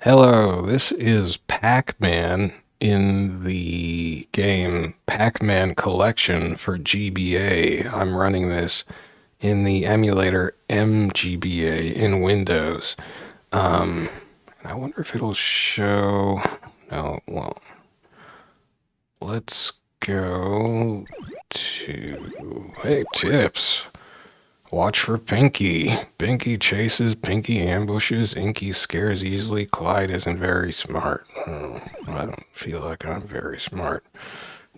Hello, this is Pac-Man in the game Pac-Man Collection for GBA. I'm running this in the emulator mGBA in Windows. And I wonder if it'll show... No, it won't. Let's go to... Hey, tips. Watch for Pinky. Pinky chases, Pinky ambushes, Inky scares easily, Clyde isn't very smart. I don't feel like I'm very smart.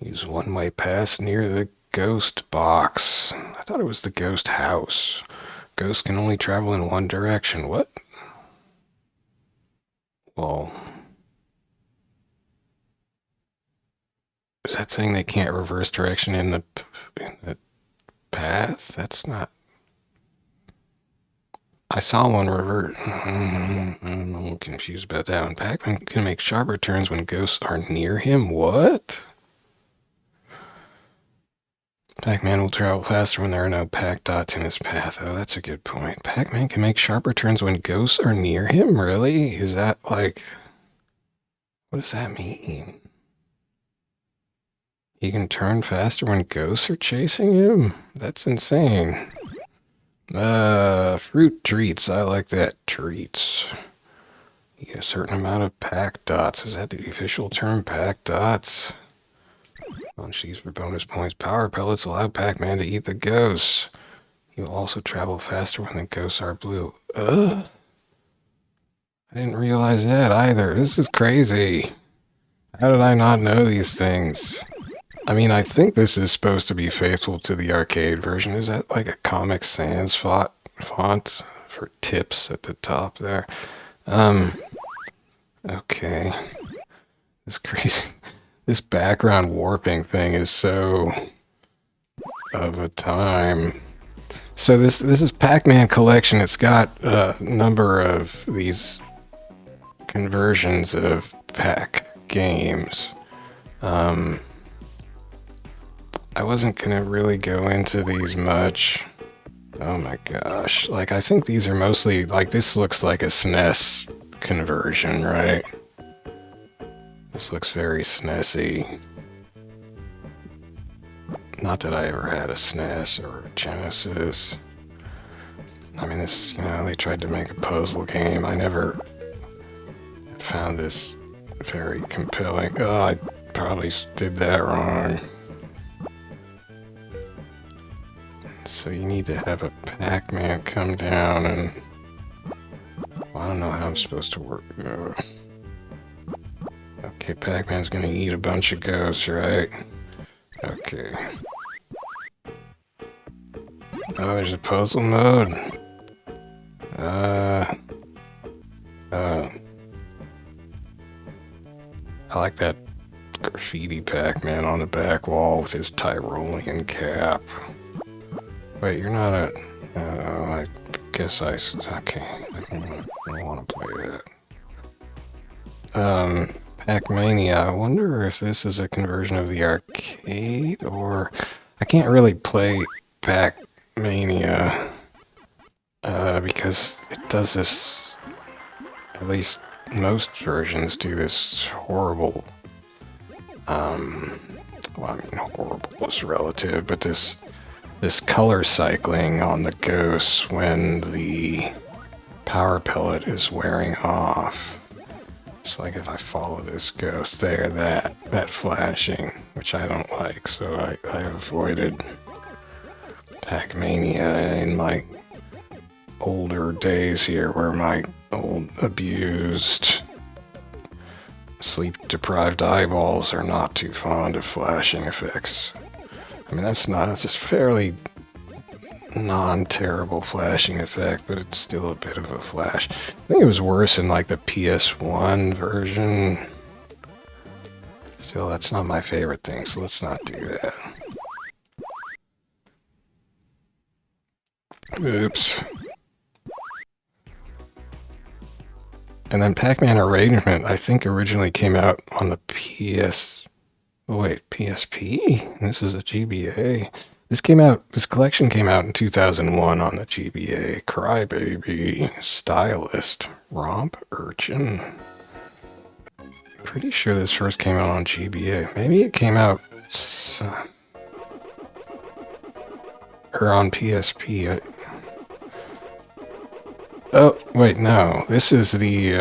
Use one-way pass near the ghost box. I thought it was the ghost house. Ghosts can only travel in one direction. What? Well... Is that saying they can't reverse direction in the path? That's not... I saw one revert. I'm confused about that one. Pac-Man can make sharper turns when ghosts are near him? What? Pac-Man will travel faster when there are no Pac dots in his path. Oh, that's a good point. Pac-Man can make sharper turns when ghosts are near him? Really? Is that like... What does that mean? He can turn faster when ghosts are chasing him? That's insane. Fruit treats. I like that. Treats. You get a certain amount of Pac dots. Is that the official term? Pac dots? Launch these for bonus points. Power pellets allow Pac-Man to eat the ghosts. You'll also travel faster when the ghosts are blue. I didn't realize that either. This is crazy. How did I not know these things? I mean, I think this is supposed to be faithful to the arcade version. Is that like a Comic Sans font for tips at the top there? Okay. This crazy... This background warping thing is so of a time. So this is Pac-Man Collection. It's got a number of these conversions of Pac games. I wasn't gonna really go into these much. Oh my gosh. Like, I think these are mostly, like, this looks like a SNES conversion, right? This looks very SNESy. Not that I ever had a SNES or a Genesis. I mean, this, you know, they tried to make a puzzle game. I never found this very compelling. Oh, I probably did that wrong. So you need to have a Pac-Man come down and... Well, I don't know how I'm supposed to work. Okay, Pac-Man's gonna eat a bunch of ghosts, right? Okay. Oh, there's a puzzle mode? I like that graffiti Pac-Man on the back wall with his Tyrolean cap. Wait, you're not a... I guess okay, I don't want to play that. Pac-Mania, I wonder if this is a conversion of the arcade, or... I can't really play Pac-Mania, because it does this... At least most versions do this horrible... well, I mean, horrible is relative, but this color cycling on the ghosts when the power pellet is wearing off. It's like if I follow this ghost there, that flashing, which I don't like, so I avoided Pac-Mania in my older days here, where my old abused sleep-deprived eyeballs are not too fond of flashing effects. I mean, that's just fairly non-terrible flashing effect, but it's still a bit of a flash. I think it was worse in like the PS1 version. Still, that's not my favorite thing, so let's not do that. Oops. And then Pac-Man Arrangement, I think originally came out on the PS... Oh wait, PSP? This is a GBA. This collection came out in 2001 on the GBA. Crybaby, Stylist, Romp Urchin. pretty sure this first came out on GBA. Maybe it came out or on PSP. Oh, wait, no. This is the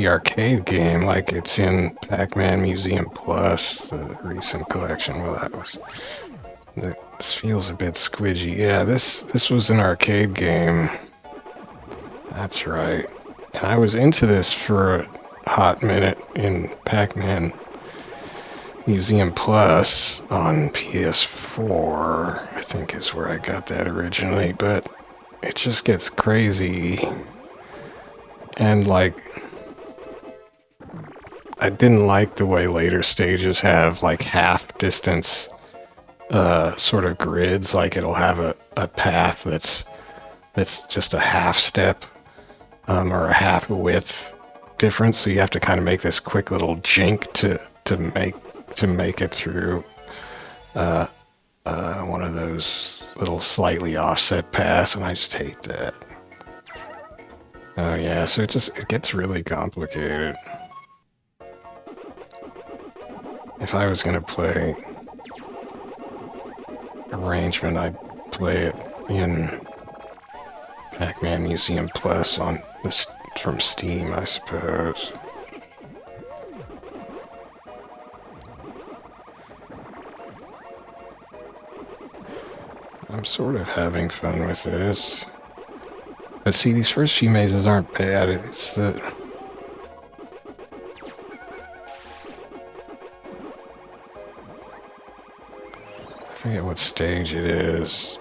arcade game, like it's in Pac-Man Museum Plus, the recent collection. Well, this feels a bit squidgy. Yeah, this was an arcade game. That's right. And I was into this for a hot minute in Pac-Man Museum Plus on PS4, I think is where I got that originally, but it just gets crazy. And like, I didn't like the way later stages have like half distance sort of grids, like it'll have a path that's just a half step or a half width difference, so you have to kind of make this quick little jink to make it through one of those little slightly offset paths, and I just hate that. Oh yeah, so it gets really complicated. If I was gonna play Arrangement, I'd play it in Pac-Man Museum Plus on this from Steam, I suppose. I'm sort of having fun with this. But see, these first few mazes aren't bad. It's the... I forget what stage it is,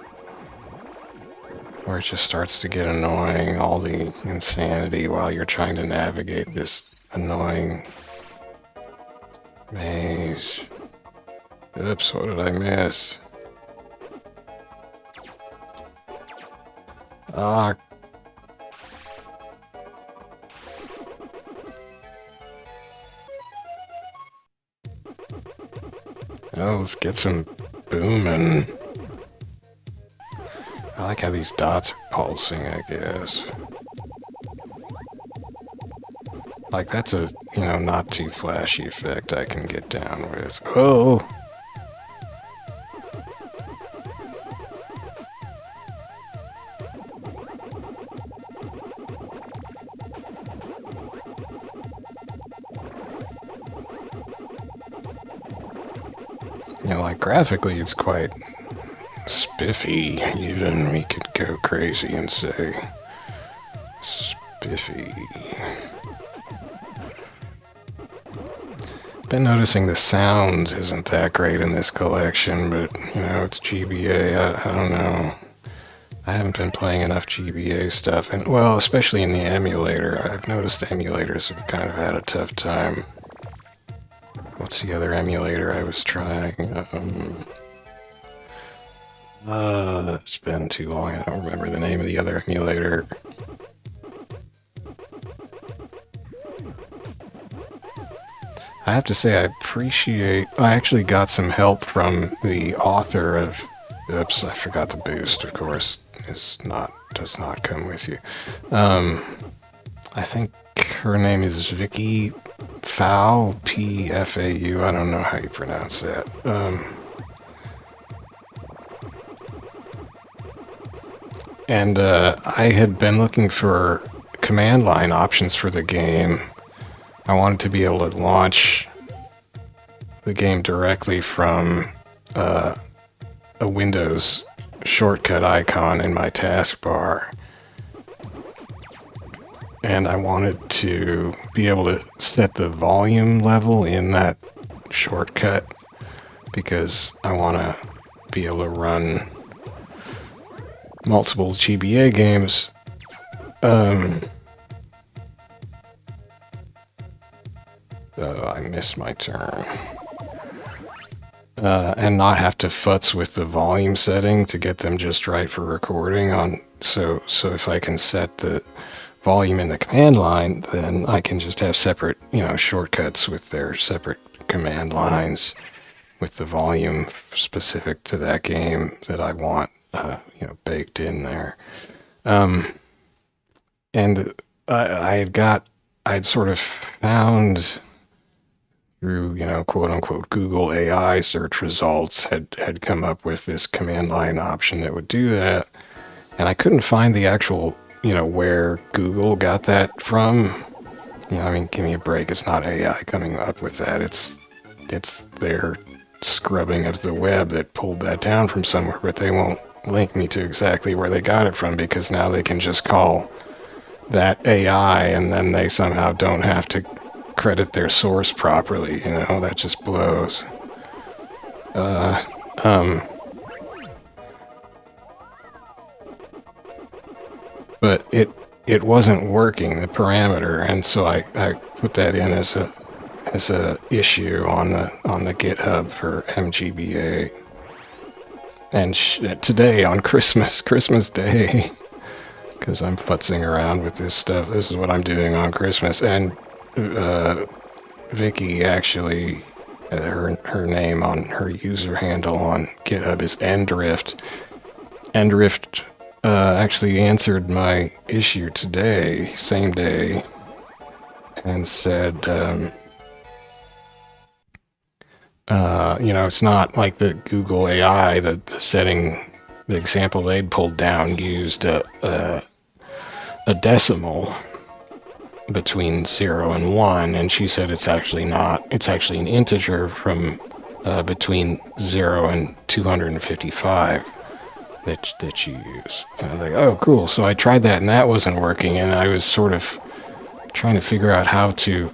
where it just starts to get annoying, all the insanity while you're trying to navigate this annoying maze. Oops, what did I miss? Ah. Oh, let's get some booming. I like how these dots are pulsing, I guess. Like, that's a, not too flashy effect I can get down with. Oh! Like, graphically, it's quite spiffy, even. We could go crazy and say spiffy. Been noticing the sound isn't that great in this collection, but, it's GBA. I don't know. I haven't been playing enough GBA stuff, and, well, especially in the emulator. I've noticed emulators have kind of had a tough time. What's the other emulator I was trying? It's been too long. I don't remember the name of the other emulator. I have to say, I actually got some help from the author of, oops, I forgot the boost, of course, does not come with you. I think her name is Vicky Pfau, P-F-A-U, I don't know how you pronounce that. And I had been looking for command line options for the game. I wanted to be able to launch the game directly from a Windows shortcut icon in my taskbar. And I wanted to be able to set the volume level in that shortcut because I want to be able to run multiple GBA games. I missed my turn. And not have to futz with the volume setting to get them just right for recording on. So if I can set the volume in the command line, then I can just have separate, shortcuts with their separate command lines with the volume specific to that game that I want, baked in there. And I'd sort of found through, quote unquote, Google AI search results had come up with this command line option that would do that. And I couldn't find the actual, where Google got that from. I mean, give me a break. It's not AI coming up with that. It's their scrubbing of the web that pulled that down from somewhere, but they won't link me to exactly where they got it from, because now they can just call that AI and then they somehow don't have to credit their source properly. That just blows. But it wasn't working, the parameter, and so I put that in as a issue on the GitHub for mGBA. And today on Christmas Day, because I'm futzing around with this stuff, this is what I'm doing on Christmas. And Vicky actually, her name on her user handle on GitHub is ndrift. Ndrift actually answered my issue today, same day, and said, it's not like the Google AI, the setting, the example they'd pulled down used a decimal between 0 and 1, and she said it's actually not. It's actually an integer from between 0 and 255 that you use. And I was like, oh, cool. So I tried that, and that wasn't working, and I was sort of trying to figure out how to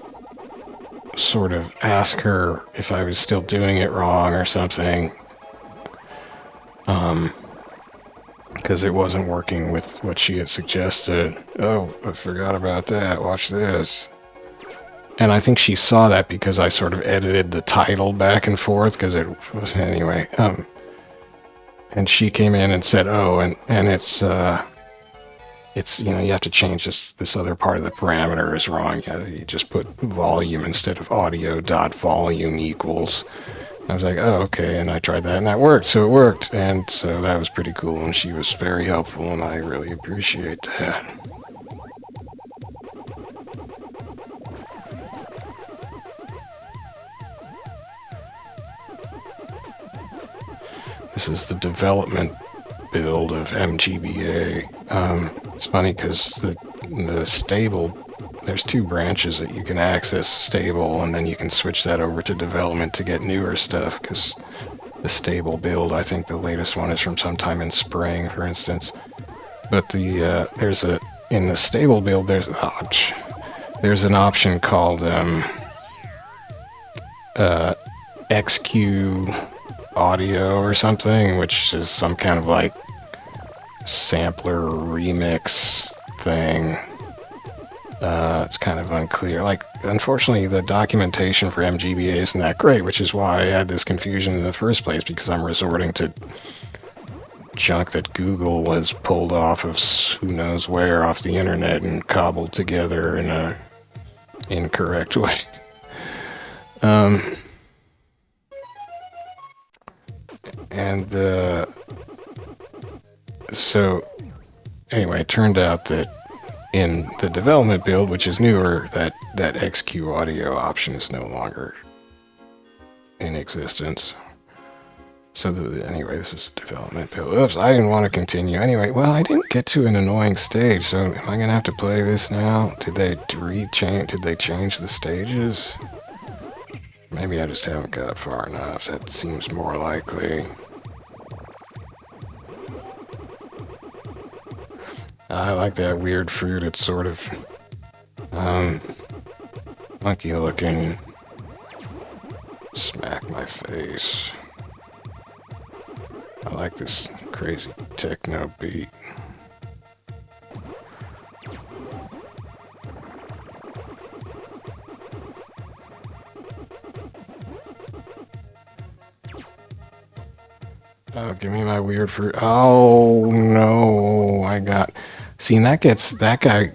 sort of ask her if I was still doing it wrong or something, because it wasn't working with what she had suggested. Oh, I forgot about that. Watch this. And I think she saw that because I sort of edited the title back and forth, because it was, anyway. And she came in and said, oh, and it's you have to change this other part of the parameter is wrong. You just put volume instead of audio dot volume equals. I was like, oh, okay, and I tried that, and that worked, so it worked, and so that was pretty cool, and she was very helpful, and I really appreciate that. This is the development build of mGBA. It's funny because the stable, there's two branches that you can access: stable, and then you can switch that over to development to get newer stuff, because the stable build, I think the latest one is from sometime in spring, for instance. But in the stable build, there's an option called XQ audio or something, which is some kind of like sampler remix thing. It's kind of unclear. Like, unfortunately, the documentation for mGBA isn't that great, which is why I had this confusion in the first place, because I'm resorting to junk that Google was pulled off of who knows where off the internet and cobbled together in a incorrect way. So anyway, it turned out that in the development build, which is newer, that XQ audio option is no longer in existence. So anyway, this is the development build. Oops, I didn't want to continue. Anyway, well, I didn't get to an annoying stage, so am I gonna have to play this now? Did they change the stages? Maybe I just haven't got far enough. That seems more likely. I like that weird fruit. It's sort of monkey looking. Smack my face. I like this crazy techno beat. Oh, give me my weird fruit. Oh no, I got. See, and that guy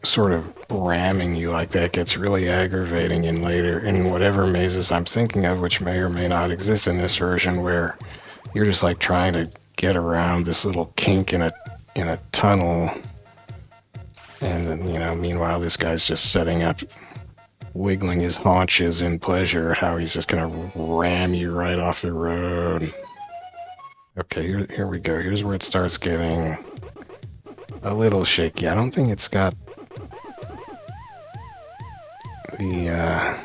sort of ramming you like that gets really aggravating in whatever mazes I'm thinking of, which may or may not exist in this version, where you're just like trying to get around this little kink in a tunnel, And then, you know, meanwhile, this guy's just setting up, wiggling his haunches in pleasure at how he's just gonna ram you right off the road. Okay, here we go. Here's where it starts getting a little shaky. I don't think it's got the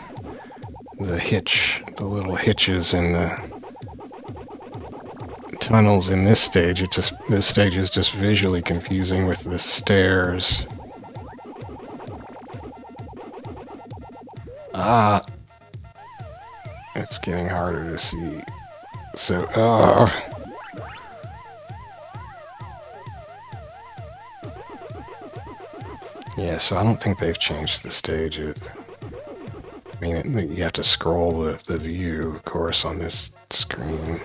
hitch, the little hitches in the tunnels in this stage. This stage is just visually confusing with the stairs. Ah, it's getting harder to see. So, oh. Yeah, so I don't think they've changed the stage. I mean, you have to scroll the view, of course, on this screen.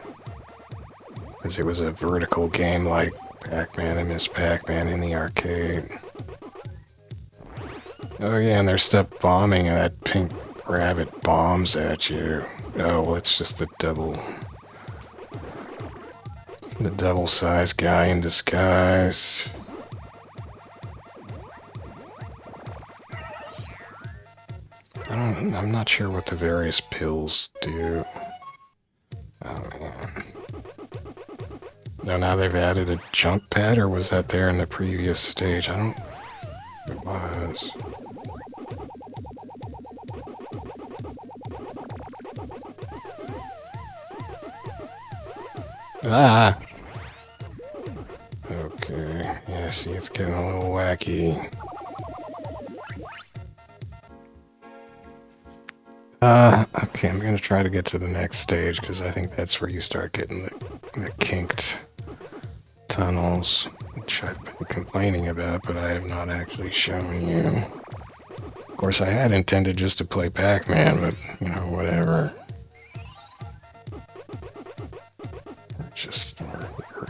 Because it was a vertical game like Pac-Man and Miss Pac-Man in the arcade. Oh yeah, and they're step bombing and that pink rabbit bombs at you. Oh, well, it's just the double-sized guy in disguise. I'm not sure what the various pills do. Oh man. No, now they've added a jump pad, or was that there in the previous stage? I don't... It was. Ah! Okay. Yeah, see, it's getting a little wacky. Okay, I'm gonna try to get to the next stage, because I think that's where you start getting the kinked tunnels, which I've been complaining about, but I have not actually shown you. Of course, I had intended just to play Pac-Man, but, you know, whatever.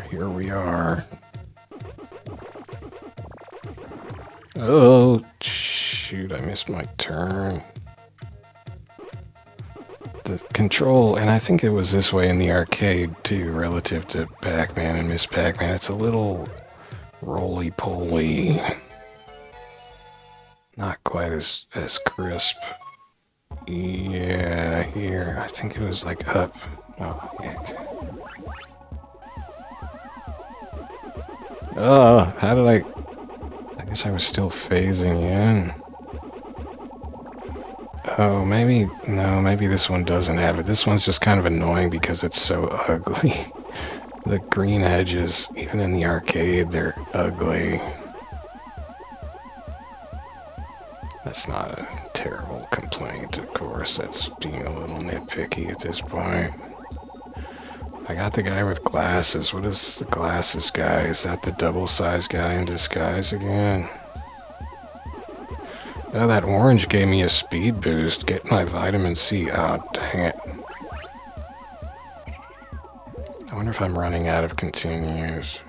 Here we are. Oh, shoot, I missed my turn. The control, and I think it was this way in the arcade too, relative to Pac-Man and Miss Pac-Man. It's a little roly-poly. Not quite as crisp. Yeah, here. I think it was like up. Oh, heck. Oh, how did I guess I was still phasing in. Oh, maybe... No, maybe this one doesn't have it. This one's just kind of annoying because it's so ugly. The green edges, even in the arcade, they're ugly. That's not a terrible complaint, of course. That's being a little nitpicky at this point. I got the guy with glasses. What is the glasses guy? Is that the double-sized guy in disguise again? Oh, that orange gave me a speed boost. Get my vitamin C. Oh, dang it. I wonder if I'm running out of continues.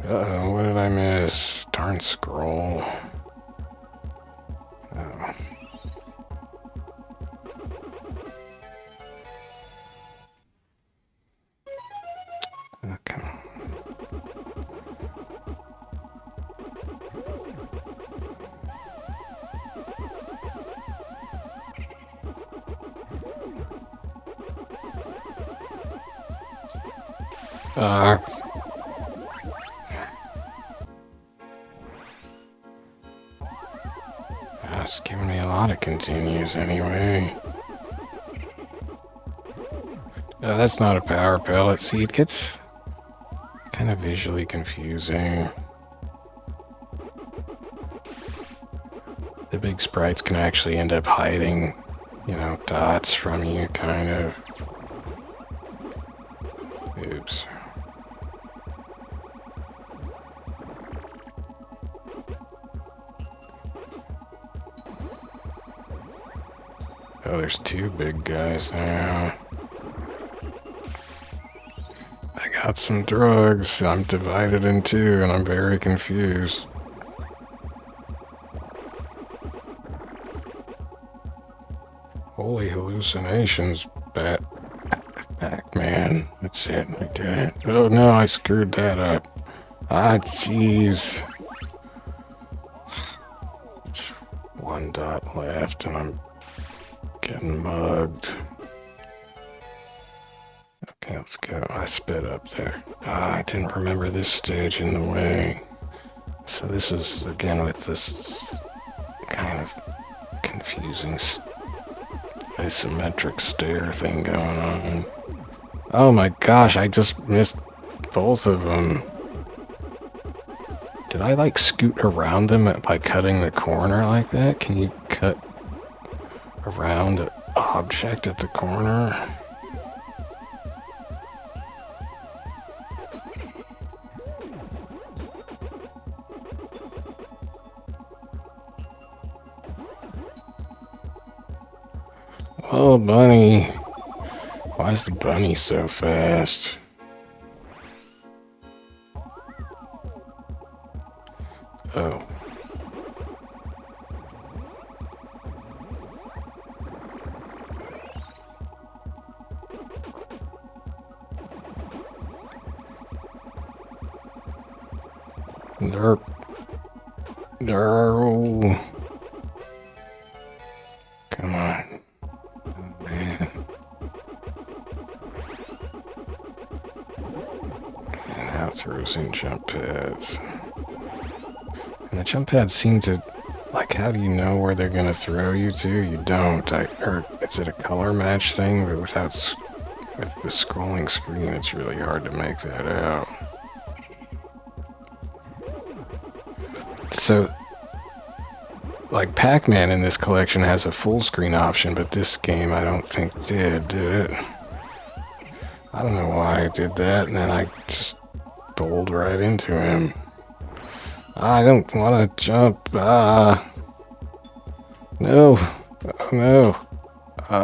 Uh-oh, what did I miss? Darn scroll. Oh. Okay. It's giving me a lot of continues anyway. Oh, that's not a power pellet. See, it gets kind of visually confusing. The big sprites can actually end up hiding, you know, dots from you, kind of. Oops. Oh, there's two big guys now. I got some drugs. I'm divided in two, and I'm very confused. Holy hallucinations, Pac-Man. That's it. I did it. Oh no, I screwed that up. Ah, jeez. 1 dot left and I'm getting mugged. Okay, let's go. I sped up there. I didn't remember this stage in the way. So this is, again, with this kind of confusing isometric stare thing going on. Oh my gosh, I just missed both of them. Did I, like, scoot around them by cutting the corner like that? Can you cut around an object at the corner? Oh, bunny. Why is the bunny so fast? Oh. Derp. No. Come on. Oh, man. And now it throws in jump pads. And the jump pads seem to, like, how do you know where they're gonna throw you to? You don't. Or is it a color match thing? But with the scrolling screen, it's really hard to make that out. So, like, Pac-Man in this collection has a full screen option, but this game I don't think did it? I don't know why I did that, and then I just bowled right into him. I don't want to jump. No. Oh, no.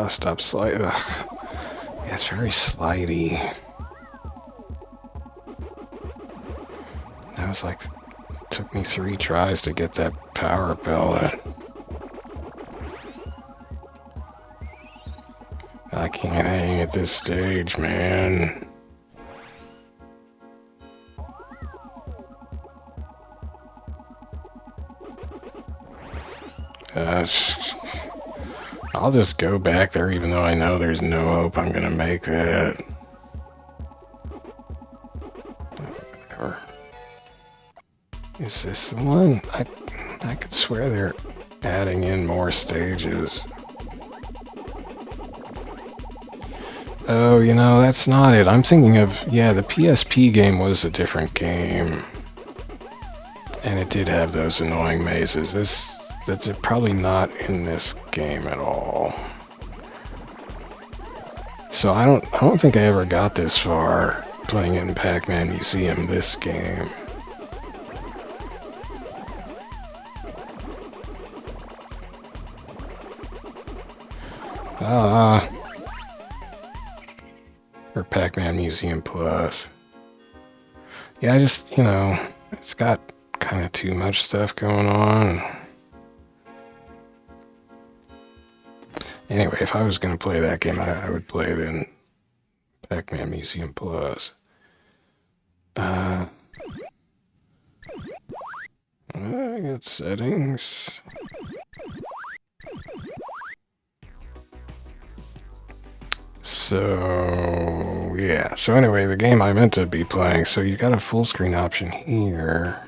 Stop sliding. Yeah, it's very slidey. That was like, took me 3 tries to get that power pellet. I can't hang at this stage, man. I'll just go back there even though I know there's no hope I'm gonna make that. Whatever. Is this the one? I could swear they're adding in more stages. Oh, you know, that's not it. I'm thinking of, yeah, the PSP game was a different game. And it did have those annoying mazes. That's probably not in this game at all. So I don't think I ever got this far playing it in Pac-Man Museum, this game. Or Pac-Man Museum Plus. Yeah, I just, you know, it's got kind of too much stuff going on. Anyway, if I was going to play that game, I would play it in Pac-Man Museum Plus. I got settings. So, yeah. So anyway, the game I meant to be playing, so you got a full screen option here.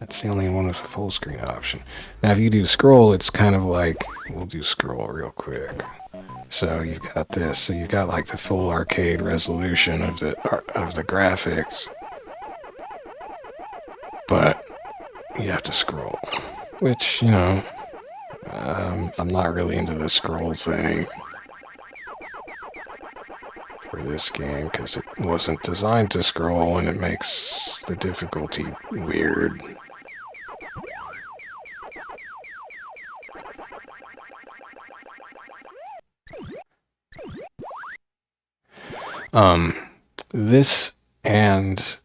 That's the only one with a full screen option. Now, if you do scroll, it's kind of like, we'll do scroll real quick. So you've got this. So you've got like the full arcade resolution of the graphics, but you have to scroll, which, you know, I'm not really into the scroll thing for this game because it wasn't designed to scroll, and it makes the difficulty weird. This and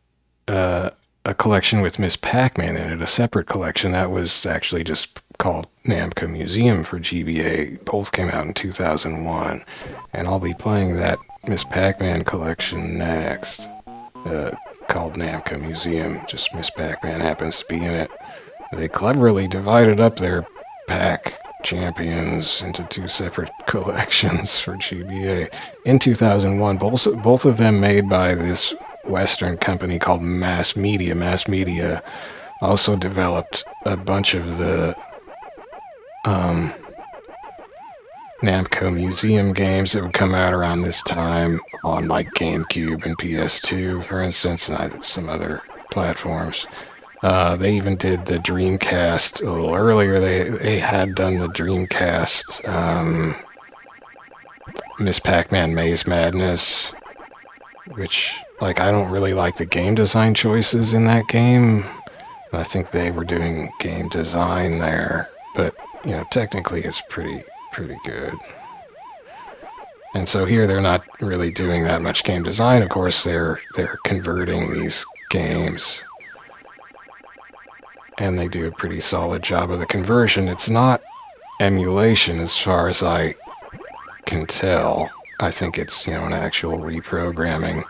a collection with Miss Pac-Man in it, a separate collection that was actually just called Namco Museum for GBA. Both came out in 2001, and I'll be playing that Miss Pac-Man Collection next, called Namco Museum. Just Miss Pac-Man happens to be in it. They cleverly divided up their Pac champions into two separate collections for GBA. In 2001, both of them made by this Western company called Mass Media. Mass Media also developed a bunch of the Namco Museum games that would come out around this time on like GameCube and PS2, for instance, and some other platforms. They even did the Dreamcast a little earlier. They had done the Dreamcast Miss Pac-Man Maze Madness, which, like, I don't really like the game design choices in that game. I think they were doing game design there, but, you know, technically it's pretty good. And so here they're not really doing that much game design. Of course, they're converting these games, and they do a pretty solid job of the conversion. It's not emulation as far as I can tell. I think it's, you know, an actual reprogramming.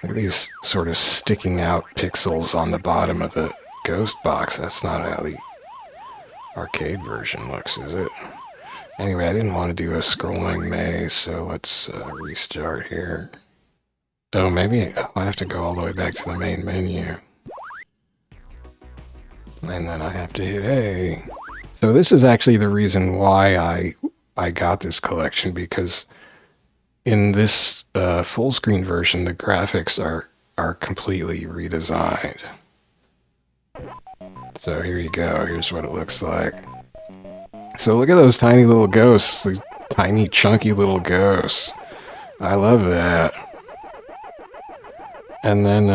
Look at these sort of sticking out pixels on the bottom of the ghost box. That's not how the arcade version looks, is it? Anyway, I didn't want to do a scrolling maze, so let's restart here. Oh, maybe I have to go all the way back to the main menu. And then I have to hit A. So this is actually the reason why I got this collection, because in this full screen version, the graphics are completely redesigned. So here you go. Here's what it looks like. So look at those tiny little ghosts, these tiny chunky little ghosts. I love that. And then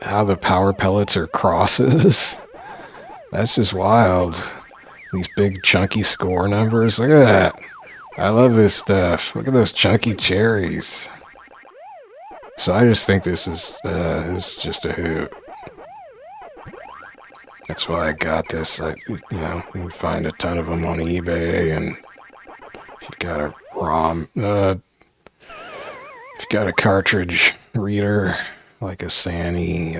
how the power pellets are crosses. That's just wild. These big chunky score numbers. Look at that. I love this stuff. Look at those chunky cherries. So I just think this is just a hoot. That's why I got this. You know, you can find a ton of them on eBay, and if you've got a ROM, if you've got a cartridge reader, like a Sany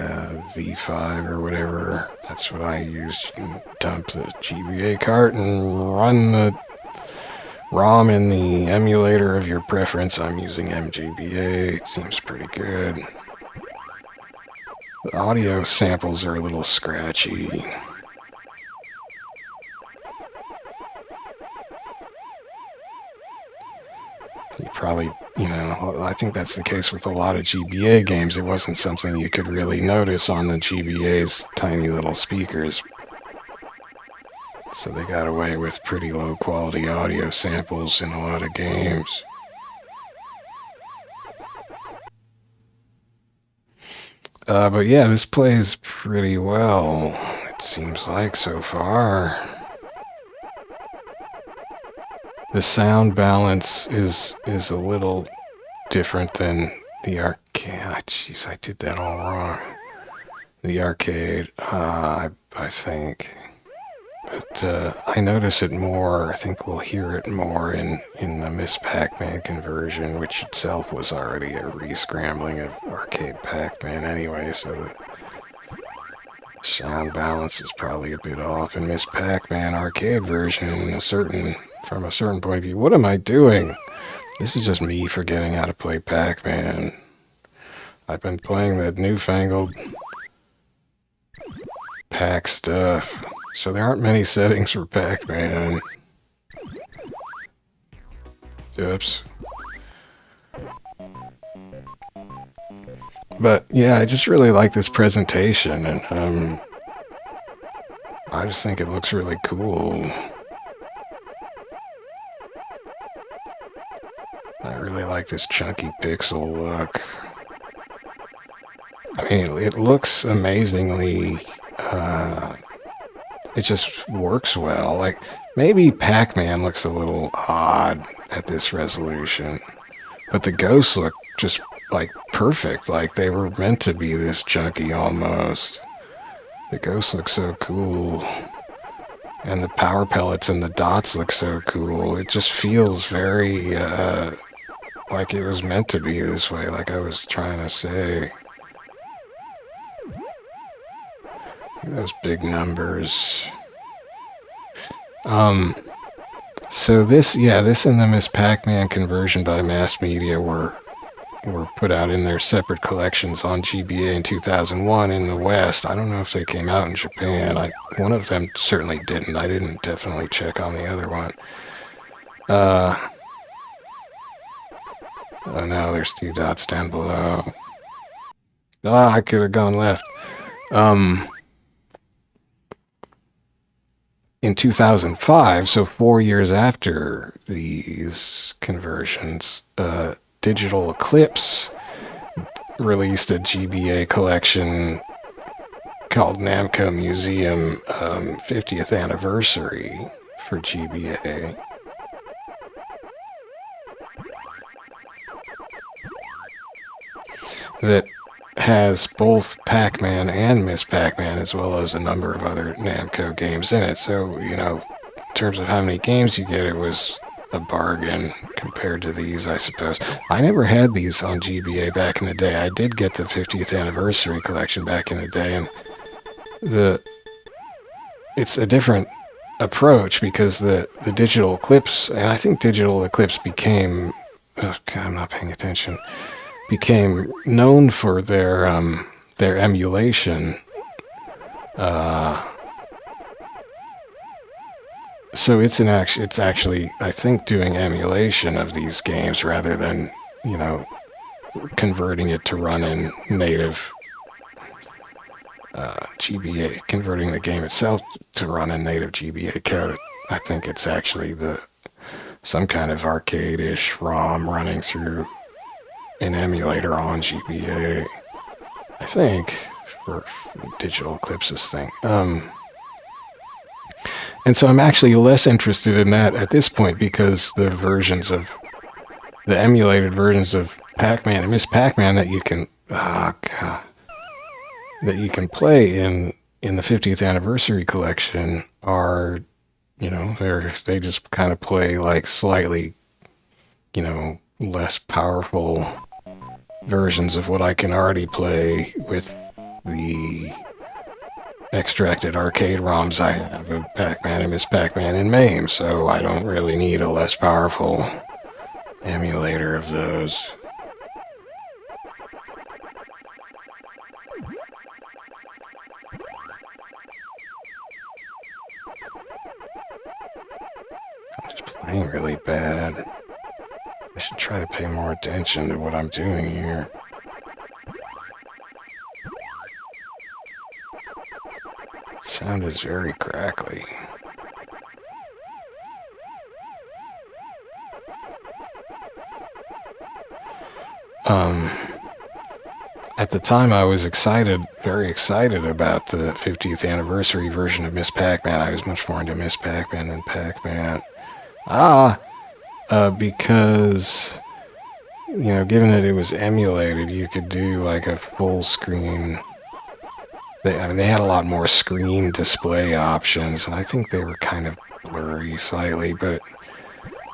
V5 or whatever, that's what I use. You can dump the GBA cart and run the ROM in the emulator of your preference. I'm using mGBA. It seems pretty good. The audio samples are a little scratchy. You probably, you know, I think that's the case with a lot of GBA games. It wasn't something you could really notice on the GBA's tiny little speakers. So they got away with pretty low quality audio samples in a lot of games. But yeah, this plays pretty well, it seems like, so far. The sound balance is a little different than the arcade. Jeez, I did that all wrong. The arcade, I think. But I notice it more. I think we'll hear it more in the Miss Pac-Man conversion, which itself was already a re-scrambling of arcade Pac-Man anyway, so the sound balance is probably a bit off in Miss Pac-Man arcade version from a certain point of view. What am I doing? This is just me forgetting how to play Pac-Man. I've been playing that newfangled Pac stuff. So there aren't many settings for Pac-Man. Oops. But yeah, I just really like this presentation, and I just think it looks really cool. I really like this chunky pixel look. I mean, it looks amazingly it just works well. Like, maybe Pac-Man looks a little odd at this resolution, but the ghosts look just, like, perfect. Like, they were meant to be this chunky almost. The ghosts look so cool. And the power pellets and the dots look so cool. It just feels very, like it was meant to be this way, like I was trying to say. Those big numbers. So this and the Miss Pac-Man conversion by Mass Media were put out in their separate collections on GBA in 2001 in the West. I don't know if they came out in Japan. One of them certainly didn't. I didn't definitely check on the other one. Oh no, there's 2 dots down below. Ah, I could have gone left. In 2005, so 4 years after these conversions, Digital Eclipse released a GBA collection called Namco Museum 50th Anniversary for GBA. That has both Pac-Man and Miss Pac-Man, as well as a number of other Namco games in it. So, you know, in terms of how many games you get, it was a bargain compared to these, I suppose. I never had these on GBA back in the day. I did get the 50th Anniversary collection back in the day, and it's a different approach because the Digital Eclipse, and I think Digital Eclipse became, oh God, I'm not paying attention, became known for their emulation. So it's actually, I think, doing emulation of these games rather than, you know, converting it to run in native GBA, converting the game itself to run in native GBA code. I think it's actually some kind of arcade-ish ROM running through an emulator on GBA, I think, for Digital Eclipse's thing. And so I'm actually less interested in that at this point because the emulated versions of Pac-Man and Miss Pac-Man that you can, that you can play in the 50th Anniversary collection are, you know, they just kind of play like slightly, you know, less powerful versions of what I can already play with the extracted arcade ROMs I have of Pac-Man and Miss Pac-Man and MAME, so I don't really need a less powerful emulator of those. I'm just playing really bad. I should try to pay more attention to what I'm doing here. The sound is very crackly. At the time I was very excited about the 50th anniversary version of Miss Pac-Man. I was much more into Miss Pac-Man than Pac-Man. Because, you know, given that it was emulated, you could do like a full screen. They had a lot more screen display options, and I think they were kind of blurry slightly, but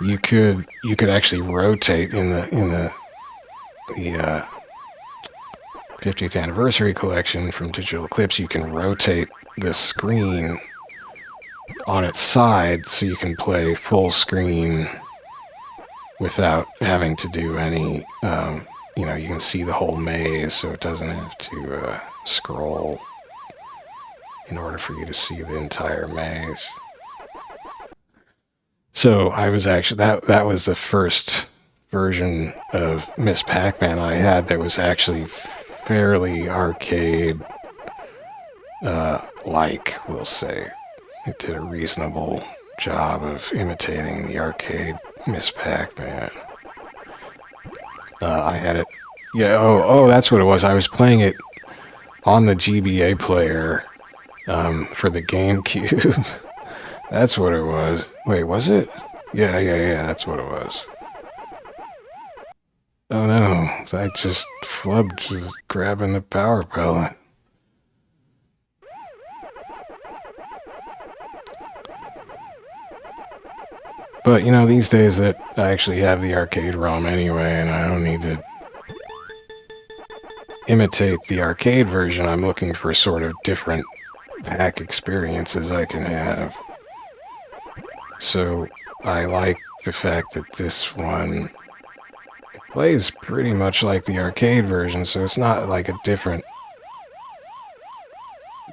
you could actually rotate in the 50th anniversary collection from Digital Eclipse. You can rotate the screen on its side so you can play full screen without having to do any, you know, you can see the whole maze, so it doesn't have to scroll in order for you to see the entire maze. So I was actually, that was the first version of Miss Pac-Man I had that was actually fairly arcade like, we'll say. It did a reasonable job of imitating the arcade Miss Pac-Man. I had it, yeah, oh, that's what it was. I was playing it on the GBA player for the GameCube. That's what it was. Wait, was it? Yeah, that's what it was. Oh no, I just flubbed just grabbing the power pellet. But, you know, these days that I actually have the arcade ROM anyway, and I don't need to imitate the arcade version. I'm looking for sort of different pack experiences I can have. So I like the fact that this one plays pretty much like the arcade version, so it's not like a different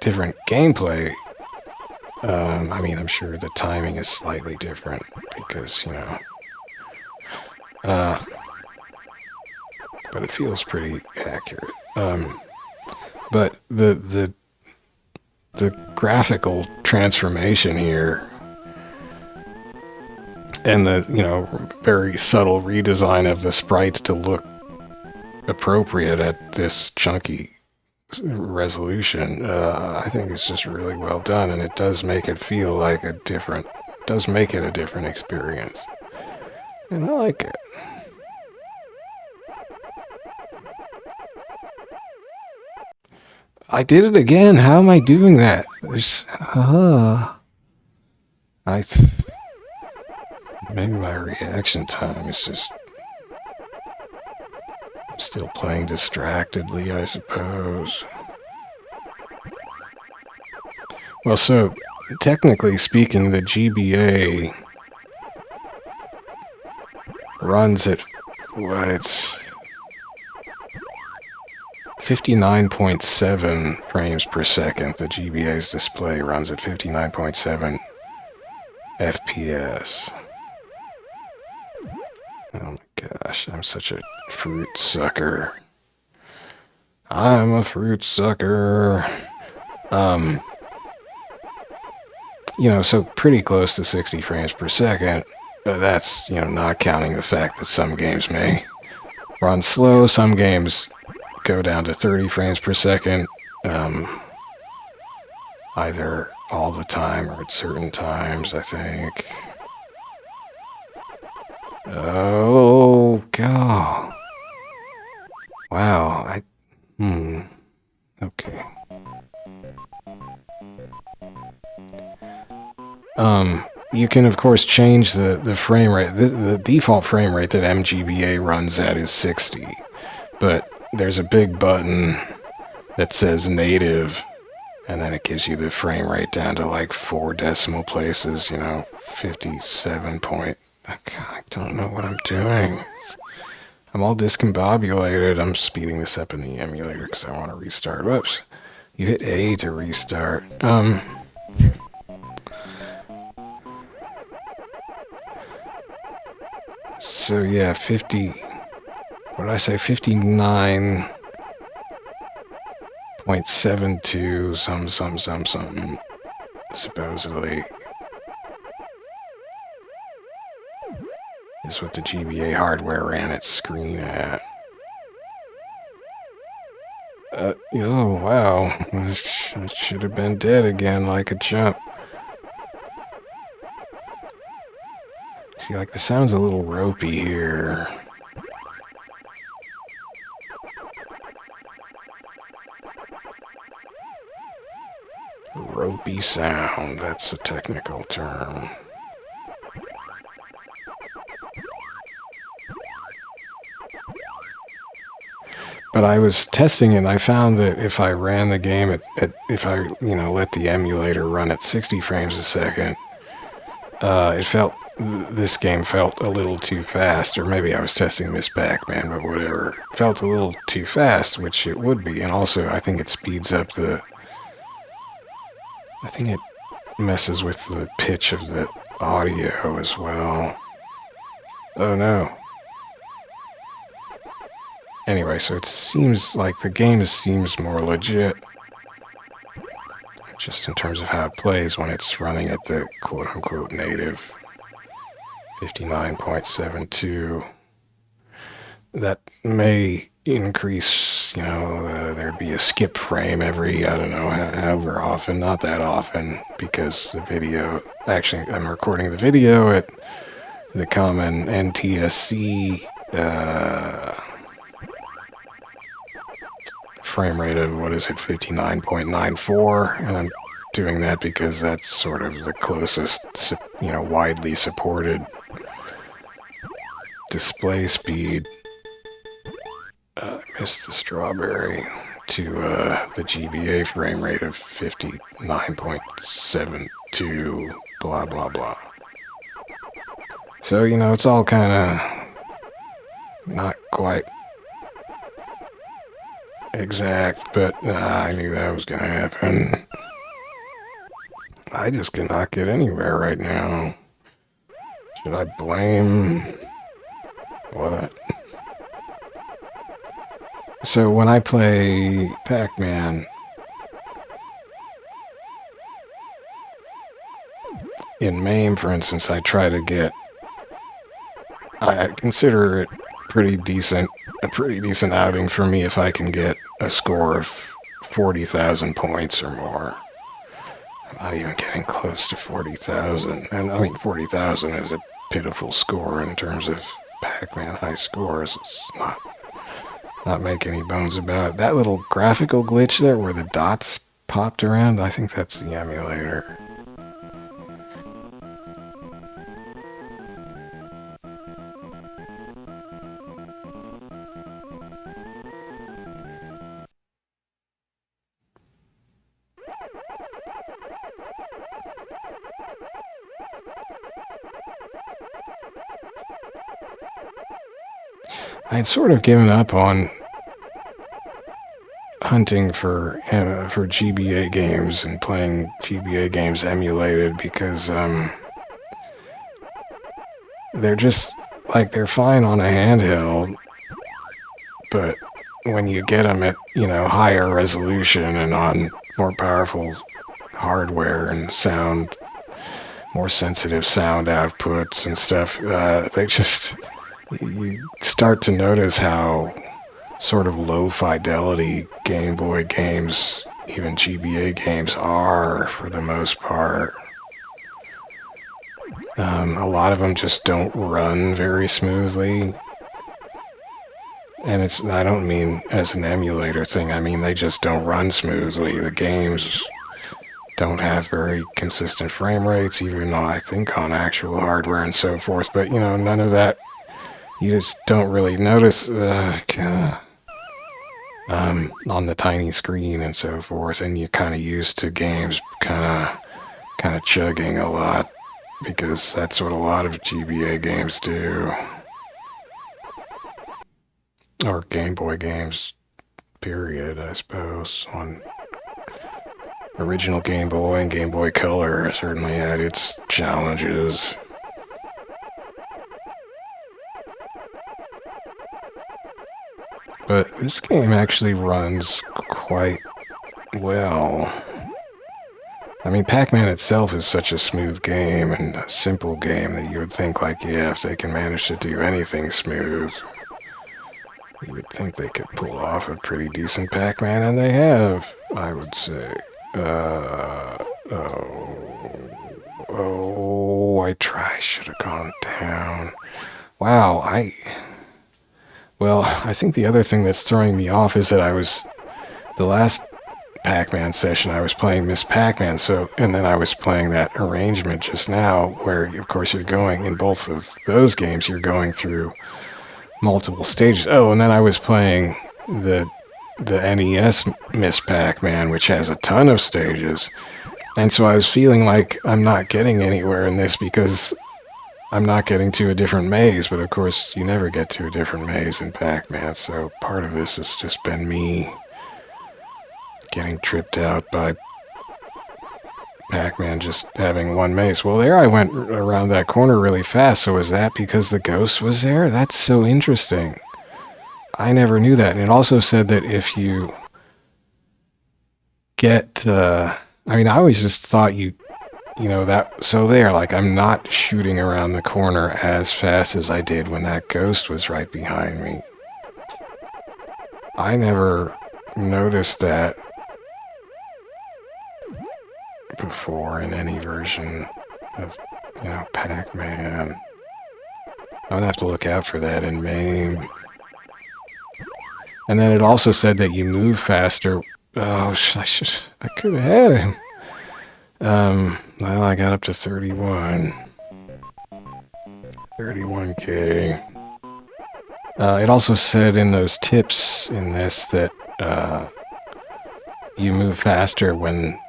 gameplay. I mean, I'm sure the timing is slightly different because, you know, but it feels pretty accurate. But the graphical transformation here and the, you know, very subtle redesign of the sprites to look appropriate at this chunky resolution, I think it's just really well done, and it does make it feel like a different experience. And I like it. I did it again. How am I doing that? There's, maybe my reaction time is just still playing distractedly, I suppose. Well, so technically speaking, the GBA runs at, well, it's 59.7 frames per second. The GBA's display runs at 59.7 FPS. Oh my gosh, I'm such a fruit sucker. I'm a fruit sucker. You know, so pretty close to 60 frames per second. That's, you know, not counting the fact that some games may run slow, some games go down to 30 frames per second, either all the time or at certain times, I think. Oh, God. Wow, okay. You can, of course, change the frame rate. The default frame rate that mGBA runs at is 60, but there's a big button that says native, and then it gives you the frame rate down to like 4 decimal places, you know, 57 point. I don't know what I'm doing. I'm all discombobulated. I'm speeding this up in the emulator because I want to restart. Whoops. You hit A to restart. So yeah, 50, what did I say, 59.72, something, supposedly, is what the GBA hardware ran its screen at. Oh wow, I should have been dead again like a chump. See, like, the sound's a little ropey here. Ropey sound, that's a technical term. But I was testing it, and I found that if I ran the game if I, you know, let the emulator run at 60 frames a second, this game felt a little too fast, or maybe I was testing Miss Pac-Man, but whatever. It felt a little too fast, which it would be, and also I think it speeds up I think it messes with the pitch of the audio as well. Oh no. Anyway, so it seems like the game seems more legit, just in terms of how it plays when it's running at the quote-unquote native 59.72. That may increase, you know, there'd be a skip frame every, I don't know, however often, not that often, because the video, actually, I'm recording the video at the common NTSC frame rate of, what is it, 59.94, and I'm doing that because that's sort of the closest, you know, widely supported display speed. Missed the strawberry to the GBA frame rate of 59.72, blah, blah, blah. So, you know, it's all kind of not quite exact, but I knew that was going to happen. I just cannot get anywhere right now. Should I blame what? So when I play Pac-Man, in MAME, for instance, I try to get, I consider it pretty decent, a pretty decent outing for me if I can get a score of 40,000 points or more. I'm not even getting close to 40,000, and I mean 40,000 is a pitiful score in terms of Pac-Man high scores. It's not make any bones about it. That little graphical glitch there where the dots popped around, I think that's the emulator. I'd sort of given up on hunting for GBA games and playing GBA games emulated because they're just like they're fine on a handheld, but when you get them at, you know, higher resolution and on more powerful hardware and sound, more sensitive sound outputs and stuff, they just, you start to notice how sort of low fidelity Game Boy games, even GBA games, are for the most part. A lot of them just don't run very smoothly. And it's, I don't mean as an emulator thing, I mean they just don't run smoothly. The games don't have very consistent frame rates, even though I think on actual hardware and so forth. But, you know, none of that, you just don't really notice on the tiny screen and so forth, and you're kind of used to games kind of chugging a lot, because that's what a lot of GBA games do. Or Game Boy games, period, I suppose. On original Game Boy and Game Boy Color certainly had its challenges. But this game actually runs quite well. I mean, Pac-Man itself is such a smooth game and a simple game that you would think, like, yeah, if they can manage to do anything smooth, you would think they could pull off a pretty decent Pac-Man, and they have, I would say. I should have gone down. Wow, Well, I think the other thing that's throwing me off is that the last Pac-Man session, I was playing Miss Pac-Man, and then I was playing that arrangement just now, where, of course, you're going, in both of those games, you're going through multiple stages. Oh, and then I was playing the NES Miss Pac-Man, which has a ton of stages, and so I was feeling like I'm not getting anywhere in this because I'm not getting to a different maze, but of course you never get to a different maze in Pac-Man, so part of this has just been me getting tripped out by Pac-Man just having one maze. Well, there I went around that corner really fast, so is that because the ghost was there? That's so interesting. I never knew that, and it also said that if you get, I mean, I always just thought you know, that, so there, like, I'm not shooting around the corner as fast as I did when that ghost was right behind me. I never noticed that before in any version of, you know, Pac-Man. I'm gonna have to look out for that in MAME. And then it also said that you move faster. Oh, I could have had him. Well, I got up to 31. 31K. It also said in those tips in this that you move faster when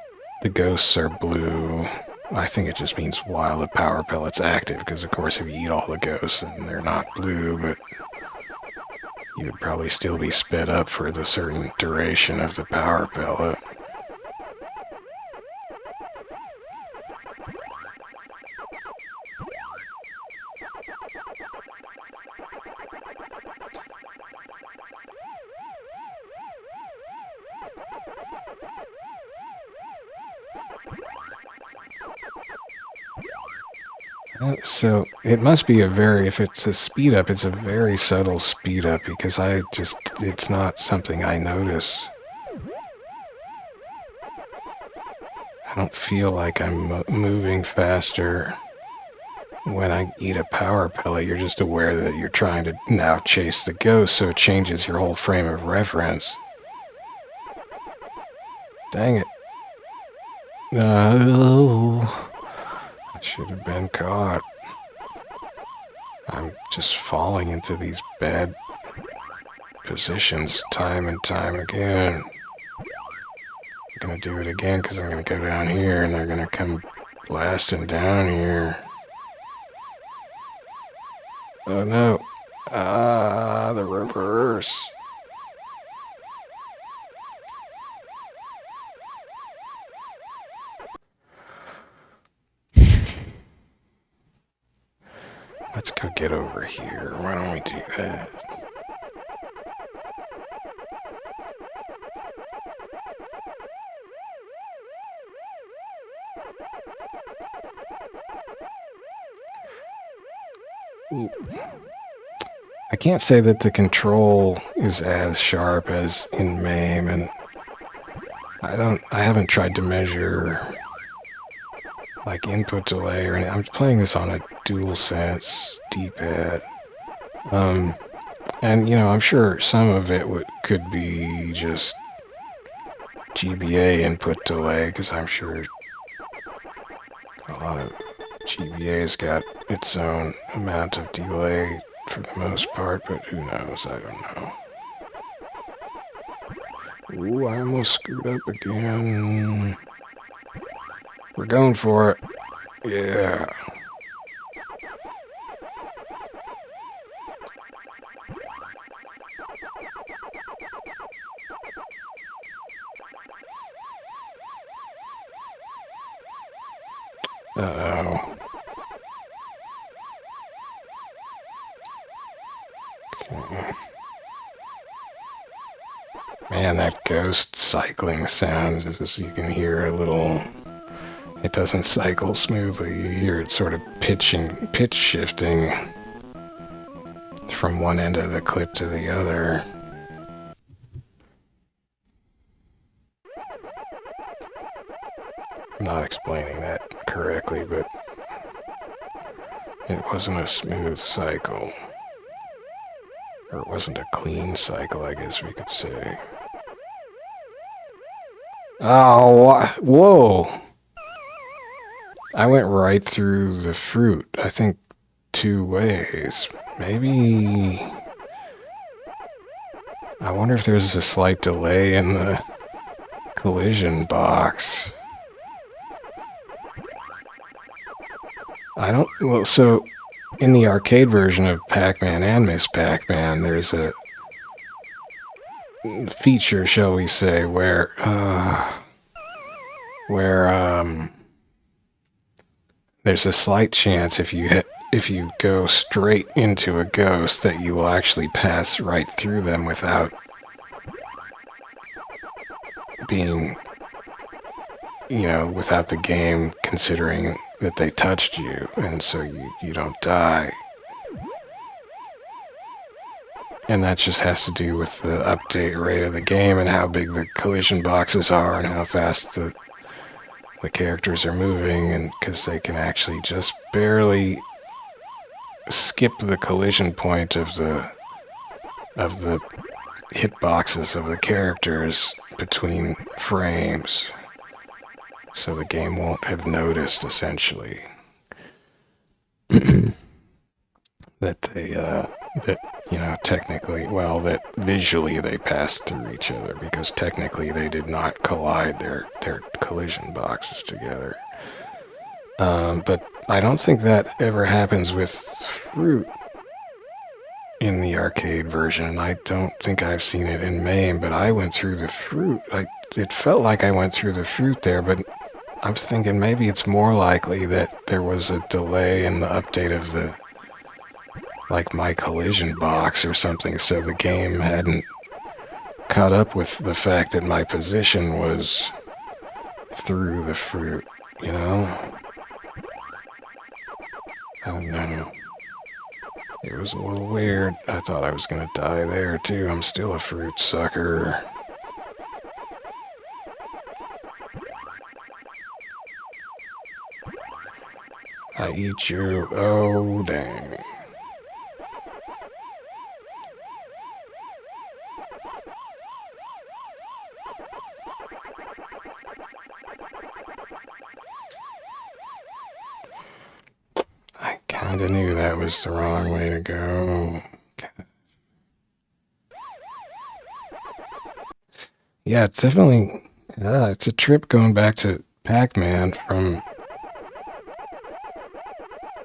the ghosts are blue. I think it just means while the power pellet's active, because of course if you eat all the ghosts, then they're not blue, but you would probably still be sped up for the certain duration of the power pellet. So it must be if it's a speed up, it's a very subtle speed up, because it's not something I notice. I don't feel like I'm moving faster when I eat a power pellet. You're just aware that you're trying to now chase the ghost, so it changes your whole frame of reference. Dang it. No. I should have been caught. I'm just falling into these bad positions time and time again. I'm gonna do it again because I'm gonna go down here and they're gonna come blasting down here. Oh no. Ah, the reverse. Let's go get over here. Why don't we do that? Ooh. I can't say that the control is as sharp as in MAME, and I haven't tried to measure like input delay or anything. I'm playing this on a DualSense D-pad. And you know, I'm sure some of it could be just GBA input delay, because I'm sure a lot of GBA's got its own amount of delay for the most part, but who knows? I don't know. Ooh, I almost screwed up again. We're going for it. Yeah. Uh-oh. Okay. Man, that ghost cycling sound, as you can hear a little... It doesn't cycle smoothly. You hear it sort of pitch shifting from one end of the clip to the other. I'm not explaining that correctly, but it wasn't a smooth cycle. Or it wasn't a clean cycle, I guess we could say. Oh, whoa! I went right through the fruit, I think 2 ways. Maybe... I wonder if there's a slight delay in the collision box. I don't... Well, so in the arcade version of Pac-Man and Miss Pac-Man, there's a feature, shall we say, where there's a slight chance if you go straight into a ghost that you will actually pass right through them without being, you know, without the game considering that they touched you, and so you don't die. And that just has to do with the update rate of the game and how big the collision boxes are and how fast the characters are moving, and because they can actually just barely skip the collision point of the hitboxes of the characters between frames, so the game won't have noticed essentially that you know, technically, well, that visually they passed through each other, because technically they did not collide their collision boxes together. But I don't think that ever happens with fruit in the arcade version. I don't think I've seen it in MAME, but I went through the fruit. It felt like I went through the fruit there, but I'm thinking maybe it's more likely that there was a delay in the update of the, like, my collision box or something, so the game hadn't caught up with the fact that my position was through the fruit, you know? I don't know. It was a little weird. I thought I was gonna die there too. I'm still a fruit sucker. I eat you. Oh, dang. I kinda knew that was the wrong way to go. Yeah, it's definitely, it's a trip going back to Pac-Man from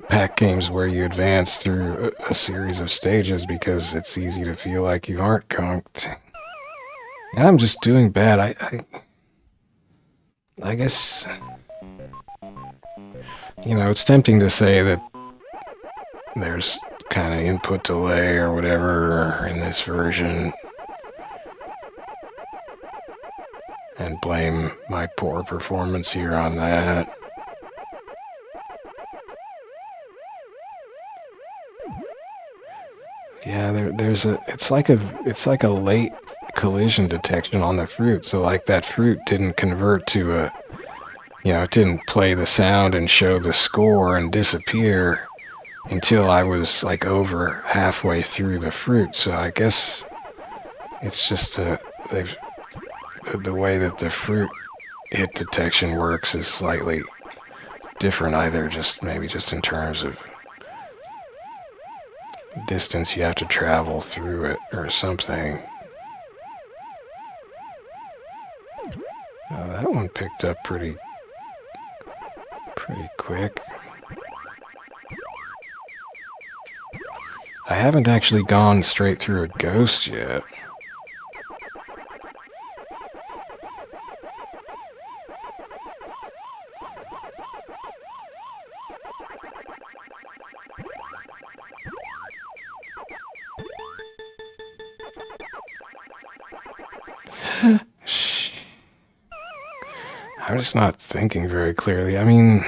Pac games where you advance through a series of stages, because it's easy to feel like you aren't conked. And I'm just doing bad. I guess, you know, it's tempting to say that there's kind of input delay or whatever in this version, and blame my poor performance here on that. Yeah, it's like a late collision detection on the fruit. So like that fruit didn't convert to a, you know, it didn't play the sound and show the score and disappear until I was like over halfway through the fruit. So I guess it's just the way that the fruit hit detection works is slightly different, either maybe just in terms of distance you have to travel through it or something. That one picked up pretty quick. I haven't actually gone straight through a ghost yet. I'm just not thinking very clearly. I mean,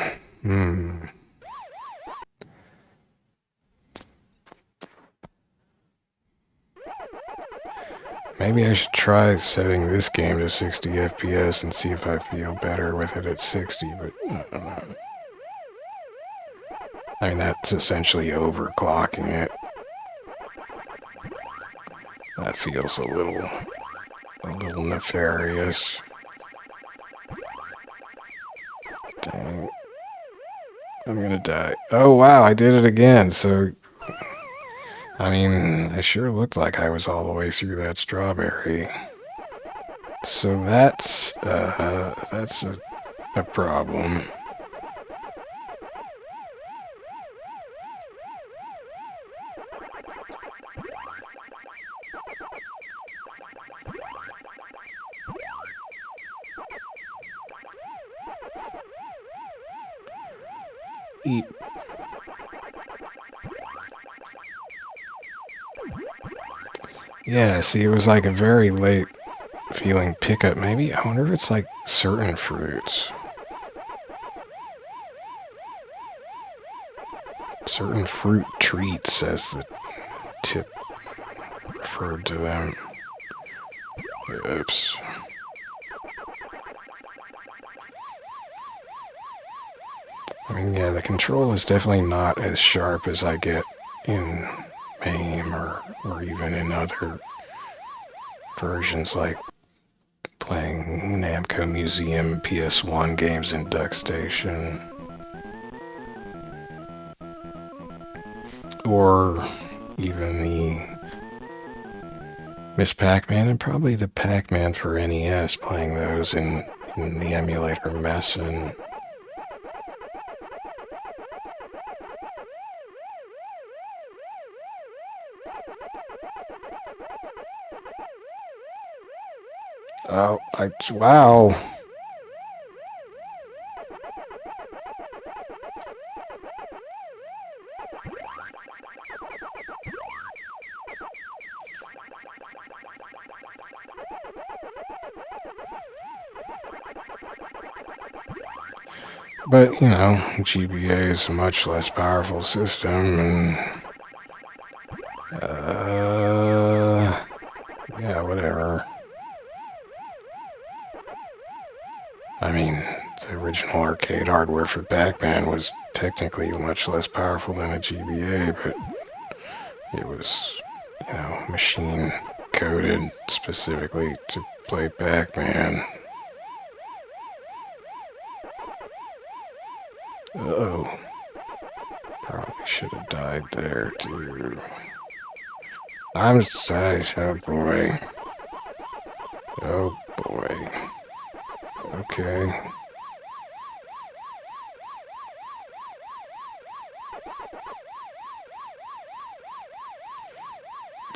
maybe I should try setting this game to 60 FPS and see if I feel better with it at 60, but I don't know. I mean, that's essentially overclocking it. That feels a little nefarious. Dang. I'm gonna die. Oh wow, I did it again. So, I mean, I sure looked like I was all the way through that strawberry. So that's a problem. Eat. Yeah, see, it was like a very late feeling pickup. Maybe, I wonder if it's like certain fruits. Certain fruit treats, as the tip referred to them. Oops. I mean, yeah, the control is definitely not as sharp as I get in MAME or even in other versions, like playing Namco Museum PS1 games in Duck Station. Or even the Miss Pac-Man and probably the Pac-Man for NES, playing those in the emulator mess. And oh, wow. But, you know, GBA is a much less powerful system, and, yeah, whatever. I mean, the original arcade hardware for Pac-Man was technically much less powerful than a GBA, but it was, you know, machine coded specifically to play Pac-Man. Uh-oh. Probably should have died there, too. I'm sorry, oh boy. Oh boy. Okay.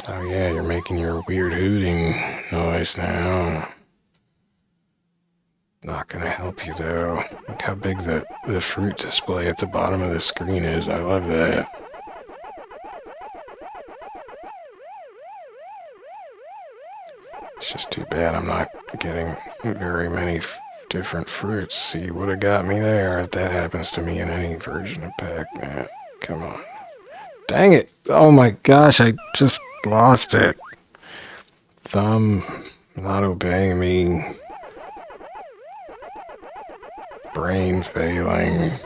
Oh yeah, you're making your weird hooting noise now. Not gonna help you though. Look how big the fruit display at the bottom of the screen is. I love that. It's just too bad I'm not getting very many different fruits. See, would have got me there if that happens to me in any version of Pac-Man. Come on. Dang it. Oh my gosh, I just lost it. Thumb not obeying me. Brain failing.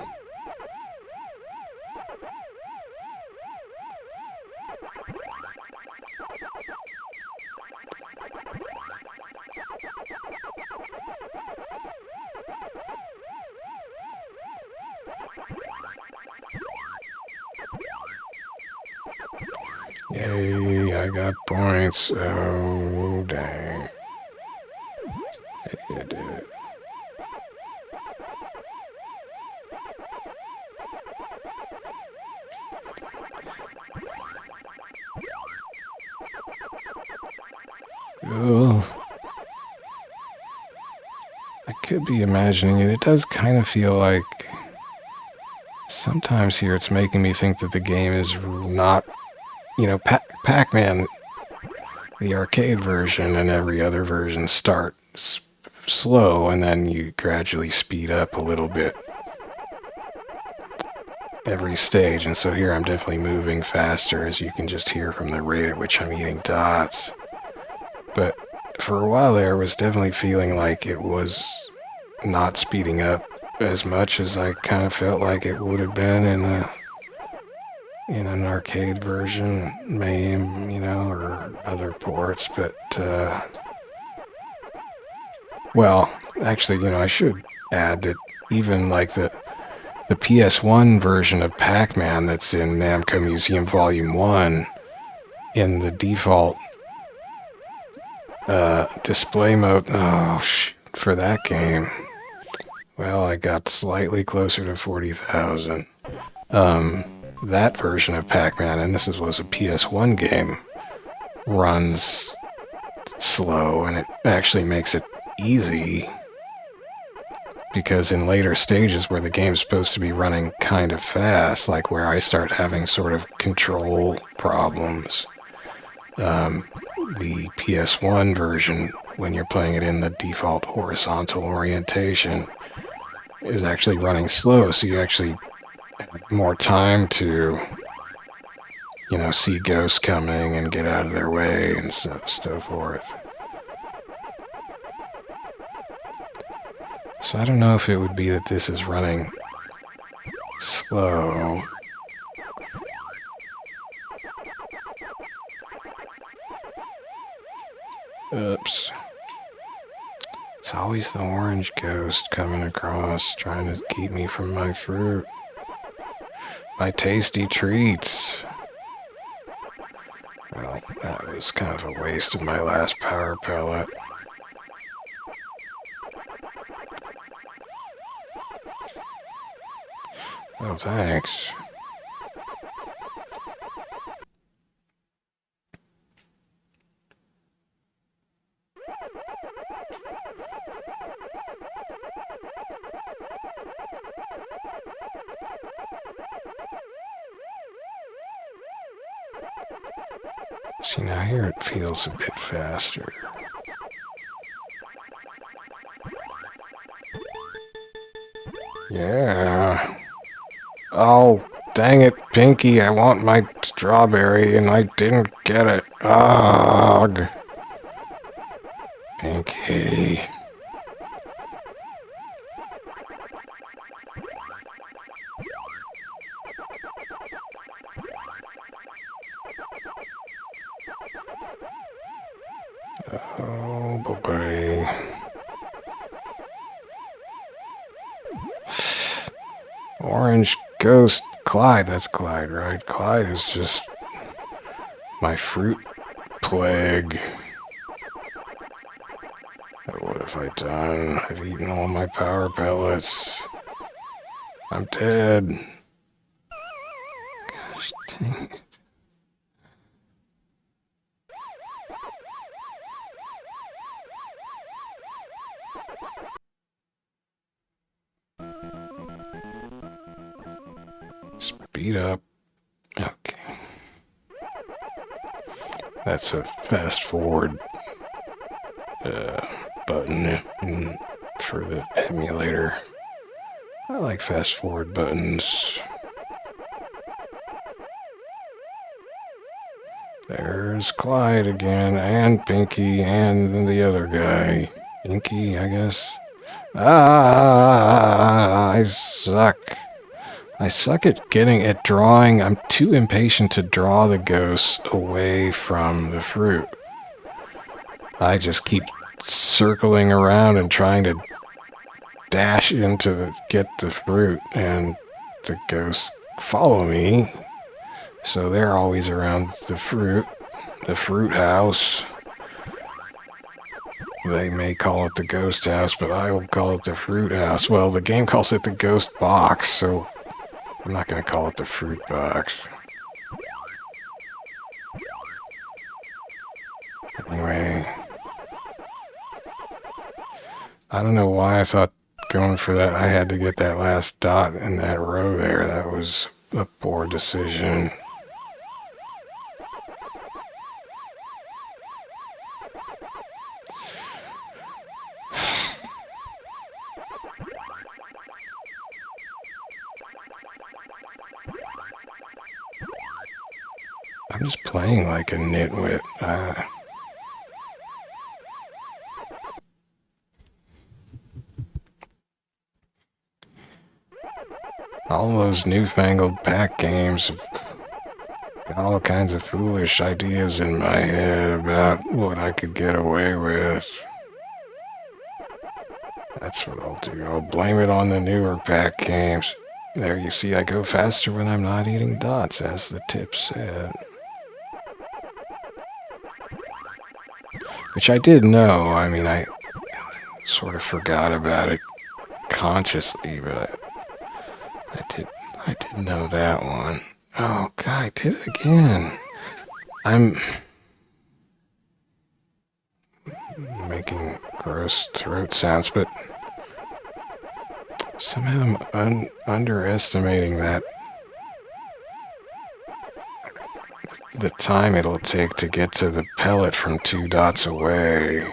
Yay, I got points. Oh, dang. Hey, I did it. Oh. I could be imagining it. It does kind of feel like sometimes here it's making me think that the game is not, you know, Pac-Man, the arcade version and every other version start slow and then you gradually speed up a little bit every stage. And so here I'm definitely moving faster, as you can just hear from the rate at which I'm eating dots. But for a while there, I was definitely feeling like it was not speeding up as much as I kind of felt like it would have been in an arcade version, MAME, you know, or other ports. But, well, actually, you know, I should add that even like the PS1 version of Pac-Man that's in Namco Museum Volume 1, in the default display mode, oh, for that game, well, I got slightly closer to 40,000. That version of Pac-Man, and this was a PS1 game, runs slow, and it actually makes it easy, because in later stages where the game's supposed to be running kind of fast, like where I start having sort of control problems, the PS1 version, when you're playing it in the default horizontal orientation, is actually running slow, so you actually have more time to, you know, see ghosts coming and get out of their way and so forth. So I don't know if it would be that this is running slow. Oops. It's always the orange ghost coming across, trying to keep me from my fruit. My tasty treats. Well, That was kind of a waste of my last power pellet. Oh, thanks. See, now here it feels a bit faster. Yeah. Oh, dang it, Pinky, I want my strawberry and I didn't get it. Ugh. Pinky. Oh, boy. Orange Ghost Clyde. That's Clyde, right? Clyde is just my fruit plague. What have I done? I've eaten all my power pellets. I'm dead. Gosh dang it. Speed up. Okay. That's a fast forward button for the emulator. I like fast forward buttons. There's Clyde again, and Pinky, and the other guy. Pinky, I guess. I suck. I suck at drawing. I'm too impatient to draw the ghosts away from the fruit. I just keep circling around and trying to dash get the fruit, and the ghosts follow me. So they're always around the fruit house. They may call it the ghost house, but I will call it the fruit house. Well, the game calls it the ghost box, so I'm not going to call it the fruit box. Anyway, I don't know why I thought going for that I had to get that last dot in that row there. That was a poor decision. I'm just playing like a nitwit. All those newfangled Pac games have got all kinds of foolish ideas in my head about what I could get away with. That's what I'll do. I'll blame it on the newer Pac games. There, you see, I go faster when I'm not eating dots, as the tip said. Which I did know. I mean, I sort of forgot about it consciously, but I did know that one. Oh, God, I did it again. I'm making gross throat sounds, but somehow I'm underestimating the time it'll take to get to the pellet from 2 dots away.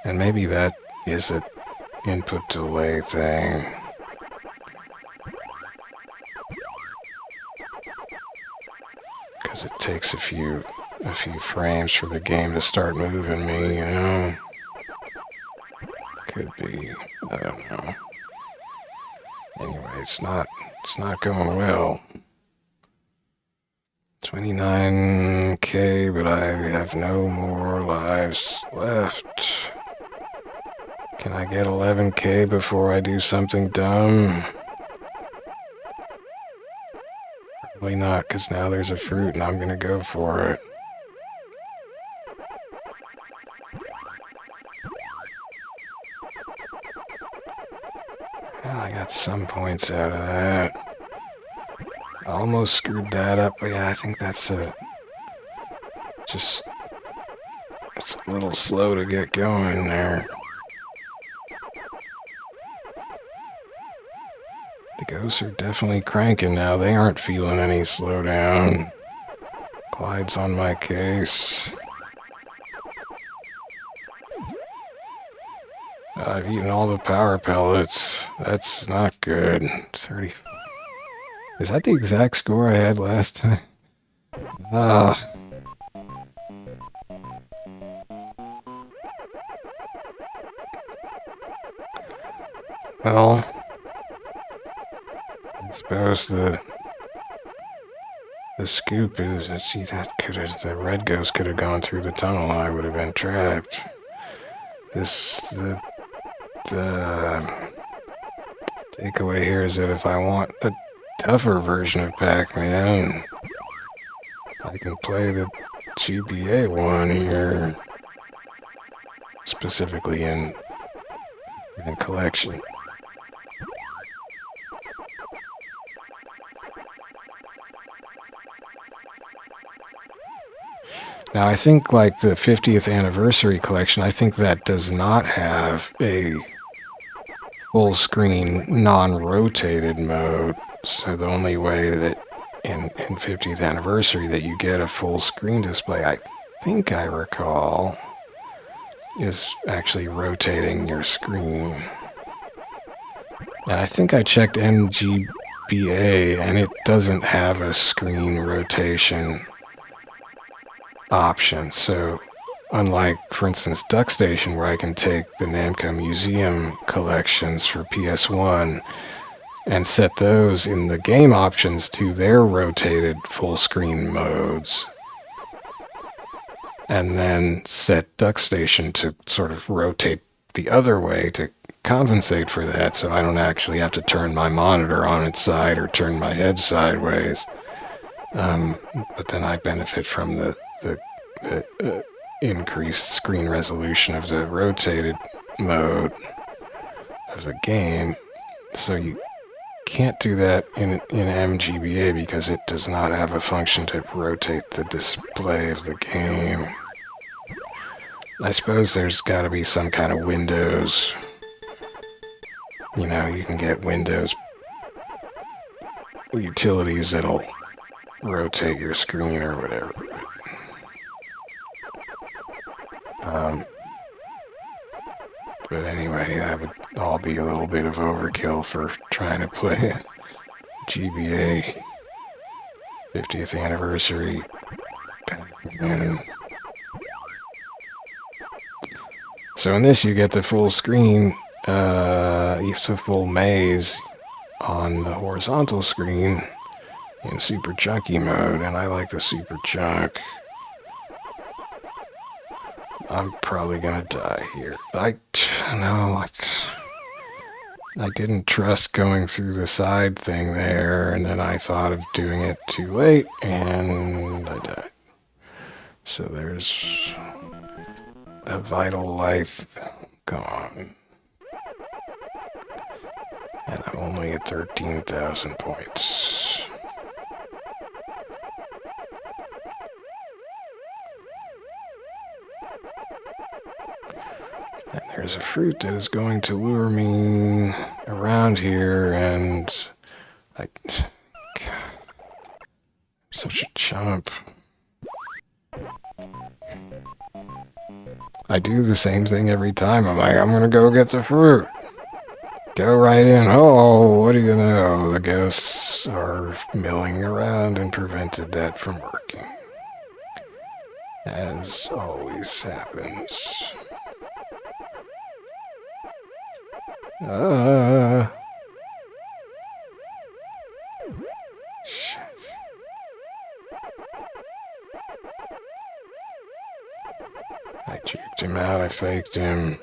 And maybe that is an input delay thing. Because it takes a few frames for the game to start moving me, you know? Could be, I don't know. Anyway, it's not going well. 29K, but I have no more lives left. Can I get 11K before I do something dumb? Probably not, because now there's a fruit and I'm gonna go for it. Well, I got some points out of that. I almost screwed that up, but yeah, I think that's just, it's a little slow to get going there. The ghosts are definitely cranking now. They aren't feeling any slowdown. Clyde's on my case. I've eaten all the power pellets. That's not good. 30. Is that the exact score I had last time? Ah. Well, I suppose the scoop is, let's see, that could have, the red ghost could have gone through the tunnel and I would have been trapped. The takeaway here is that if I want a tougher version of Pac-Man, I can play the GBA one here, specifically in Collection. Now, I think, like, the 50th anniversary collection, I think that does not have a full screen, non-rotated mode. So the only way that in 50th anniversary that you get a full screen display, I think I recall, is actually rotating your screen. And I think I checked mGBA, and it doesn't have a screen rotation option. So unlike, for instance, Duck Station, where I can take the Namco Museum collections for PS1 and set those in the game options to their rotated full screen modes, and then set Duck Station to sort of rotate the other way to compensate for that, so I don't actually have to turn my monitor on its side or turn my head sideways. But then I benefit from the increased screen resolution of the rotated mode of the game. So you can't do that in mGBA because it does not have a function to rotate the display of the game. I suppose there's got to be some kind of Windows. You know, you can get Windows utilities that'll rotate your screen or whatever. But anyway, that would all be a little bit of overkill for trying to play a GBA 50th anniversary Pac-Man. So in this you get the full screen, it's a full maze on the horizontal screen in super chunky mode, and I like the super chunk. I'm probably gonna die here. I didn't trust going through the side thing there, and then I thought of doing it too late, and I died. So there's a vital life gone. And I'm only at 13,000 points. And there's a fruit that is going to lure me around here, and such a chump. I do the same thing every time. I'm like, I'm gonna go get the fruit. Go right in. Oh, what do you know? The ghosts are milling around and prevented that from working. As always happens. Shit. I juked him out, I faked him.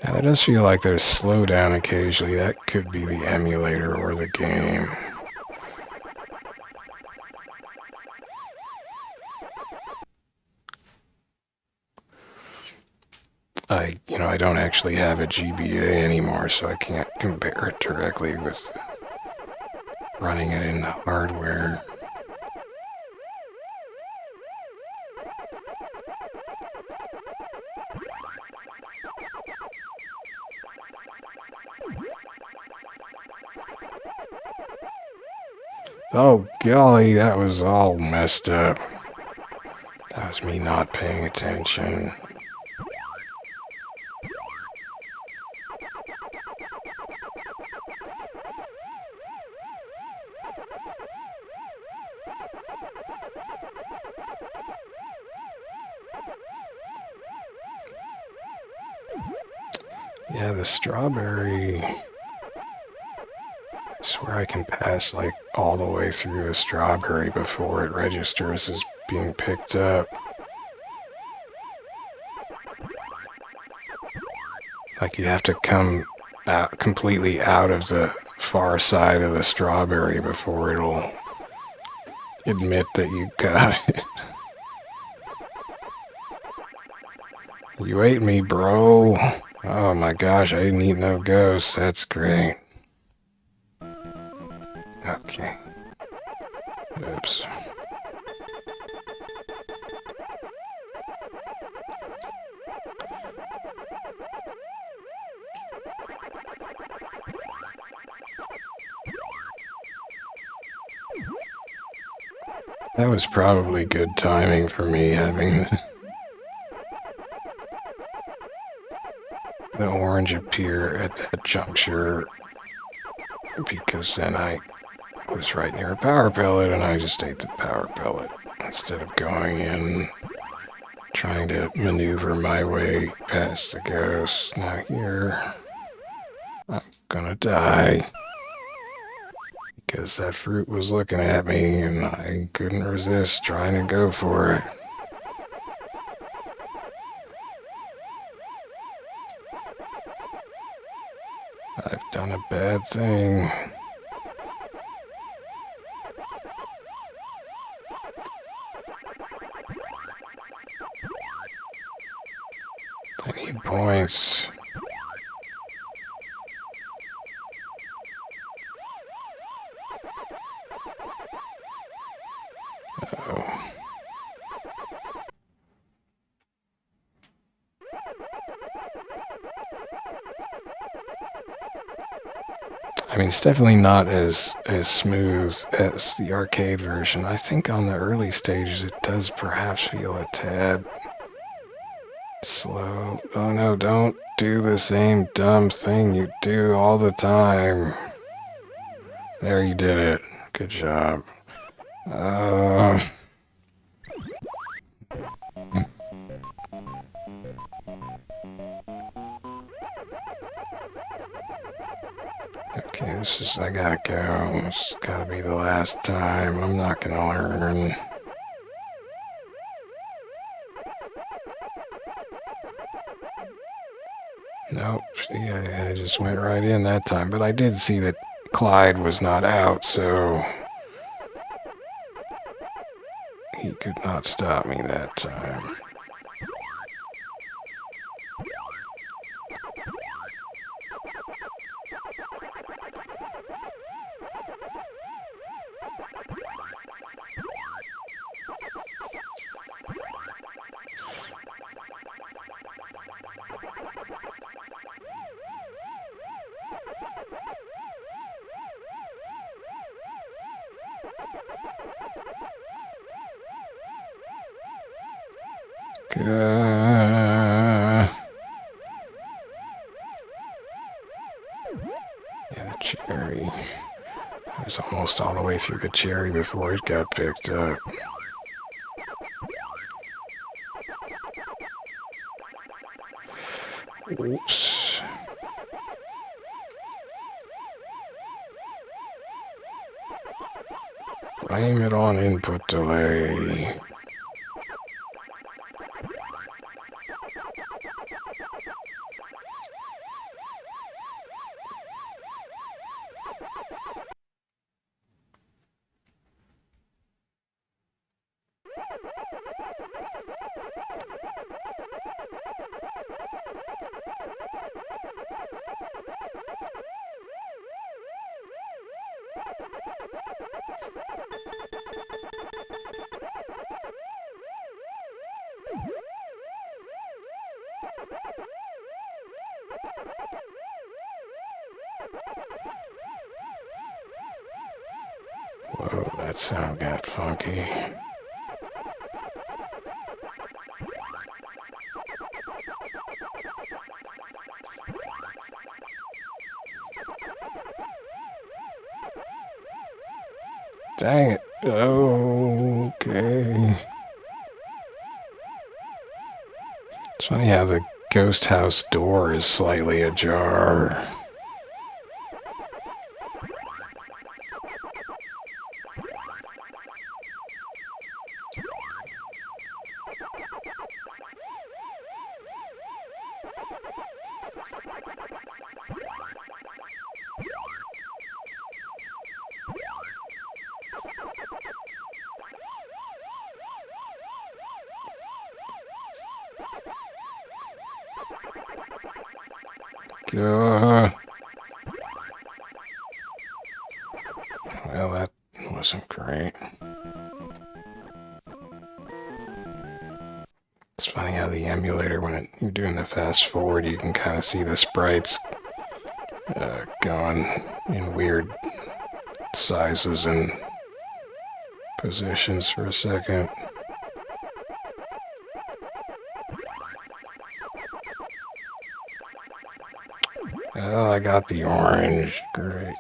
Now, it does feel like there's slowdown occasionally. That could be the emulator or the game. I don't actually have a GBA anymore, so I can't compare it directly with running it in the hardware. Oh, golly, that was all messed up. That was me not paying attention. Yeah, the strawberry... I swear I can pass, like, all the way through the strawberry before it registers as being picked up. Like, you have to come out completely out of the far side of the strawberry before it'll admit that you got it. You ate me, bro. Oh my gosh, I didn't eat no ghosts. That's great. Okay. Oops. That was probably good timing for me having the orange appear at that juncture, because then I was right near a power pellet and I just ate the power pellet instead of going in trying to maneuver my way past the ghost. Now here, I'm gonna die because that fruit was looking at me and I couldn't resist trying to go for it. I've done a bad thing. I need points. Uh-oh. I mean, it's definitely not as smooth as the arcade version. I think on the early stages it does perhaps feel a tad slow. Oh no, don't do the same dumb thing you do all the time. There, you did it. Good job. Okay, I gotta go. This has gotta be the last time. I'm not gonna learn. Nope, see, I just went right in that time, but I did see that Clyde was not out, so he could not stop me that time. Yeah, the cherry. I was almost all the way through the cherry before it got picked up. Oops. Blame it on input delay. Whoa, that sound got funky. Dang it. Okay. It's funny how the ghost house door is slightly ajar. Well, that wasn't great. It's funny how the emulator, when you're doing the fast forward, you can kind of see the sprites going in weird sizes and positions for a second. Oh, I got the orange. Great.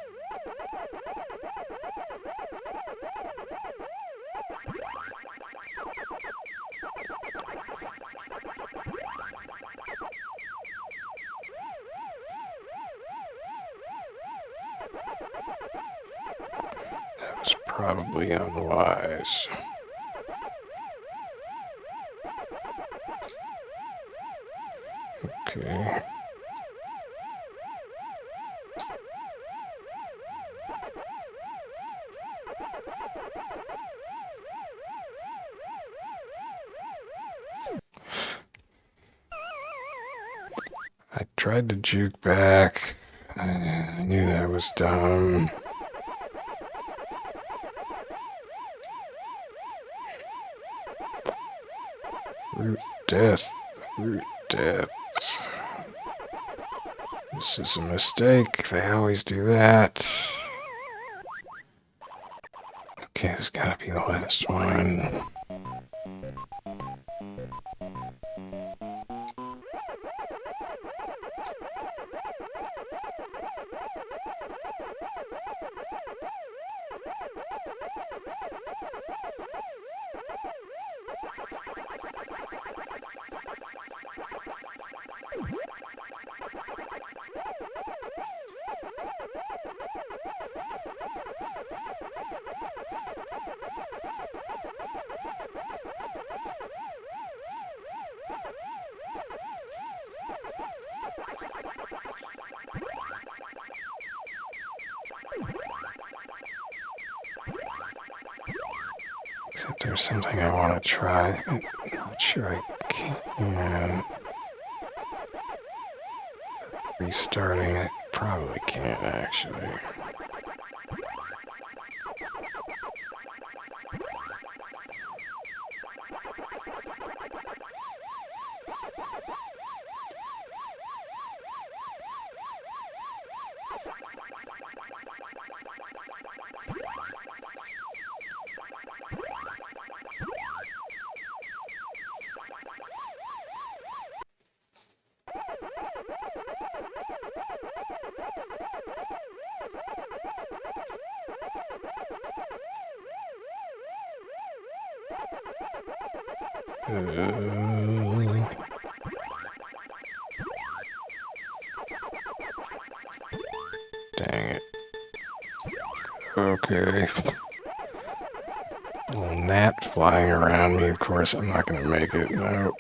That was probably unwise. Okay. I tried to juke back. I knew that was dumb. Root death. Root death. This is a mistake. They always do that. Okay, this has got to be the last one. Except there's something I want to try. I'm not sure I can. Restarting it, probably can't actually. Dang it. Okay. Little gnat flying around me, of course I'm not gonna make it, no.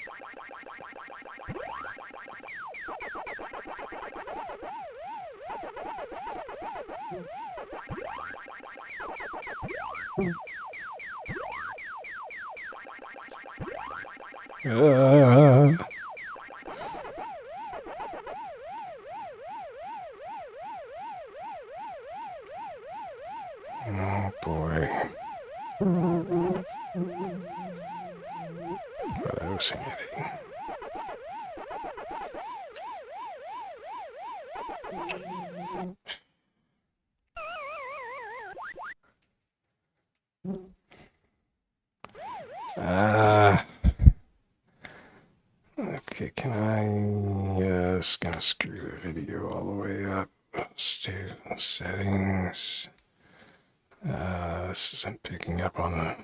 Oh boy. That sanity. Okay, can I, yes, gonna screw the video all the way up. Let's do settings. This isn't picking up on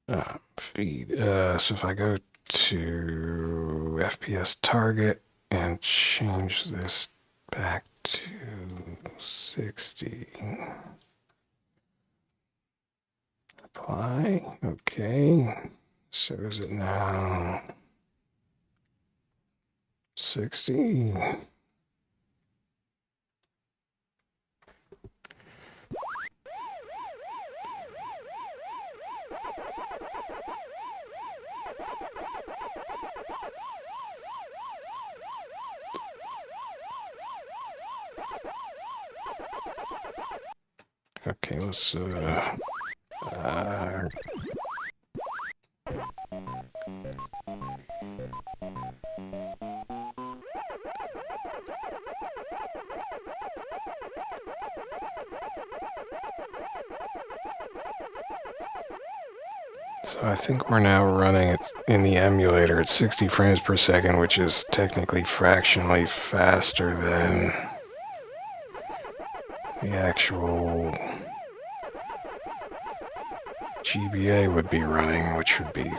the feed. So if I go to FPS target and change this back to 60. Apply. Okay. So is it now 60? Okay, let's so I think we're now running it in the emulator at 60 frames per second, which is technically fractionally faster than the actual GBA would be running, which would be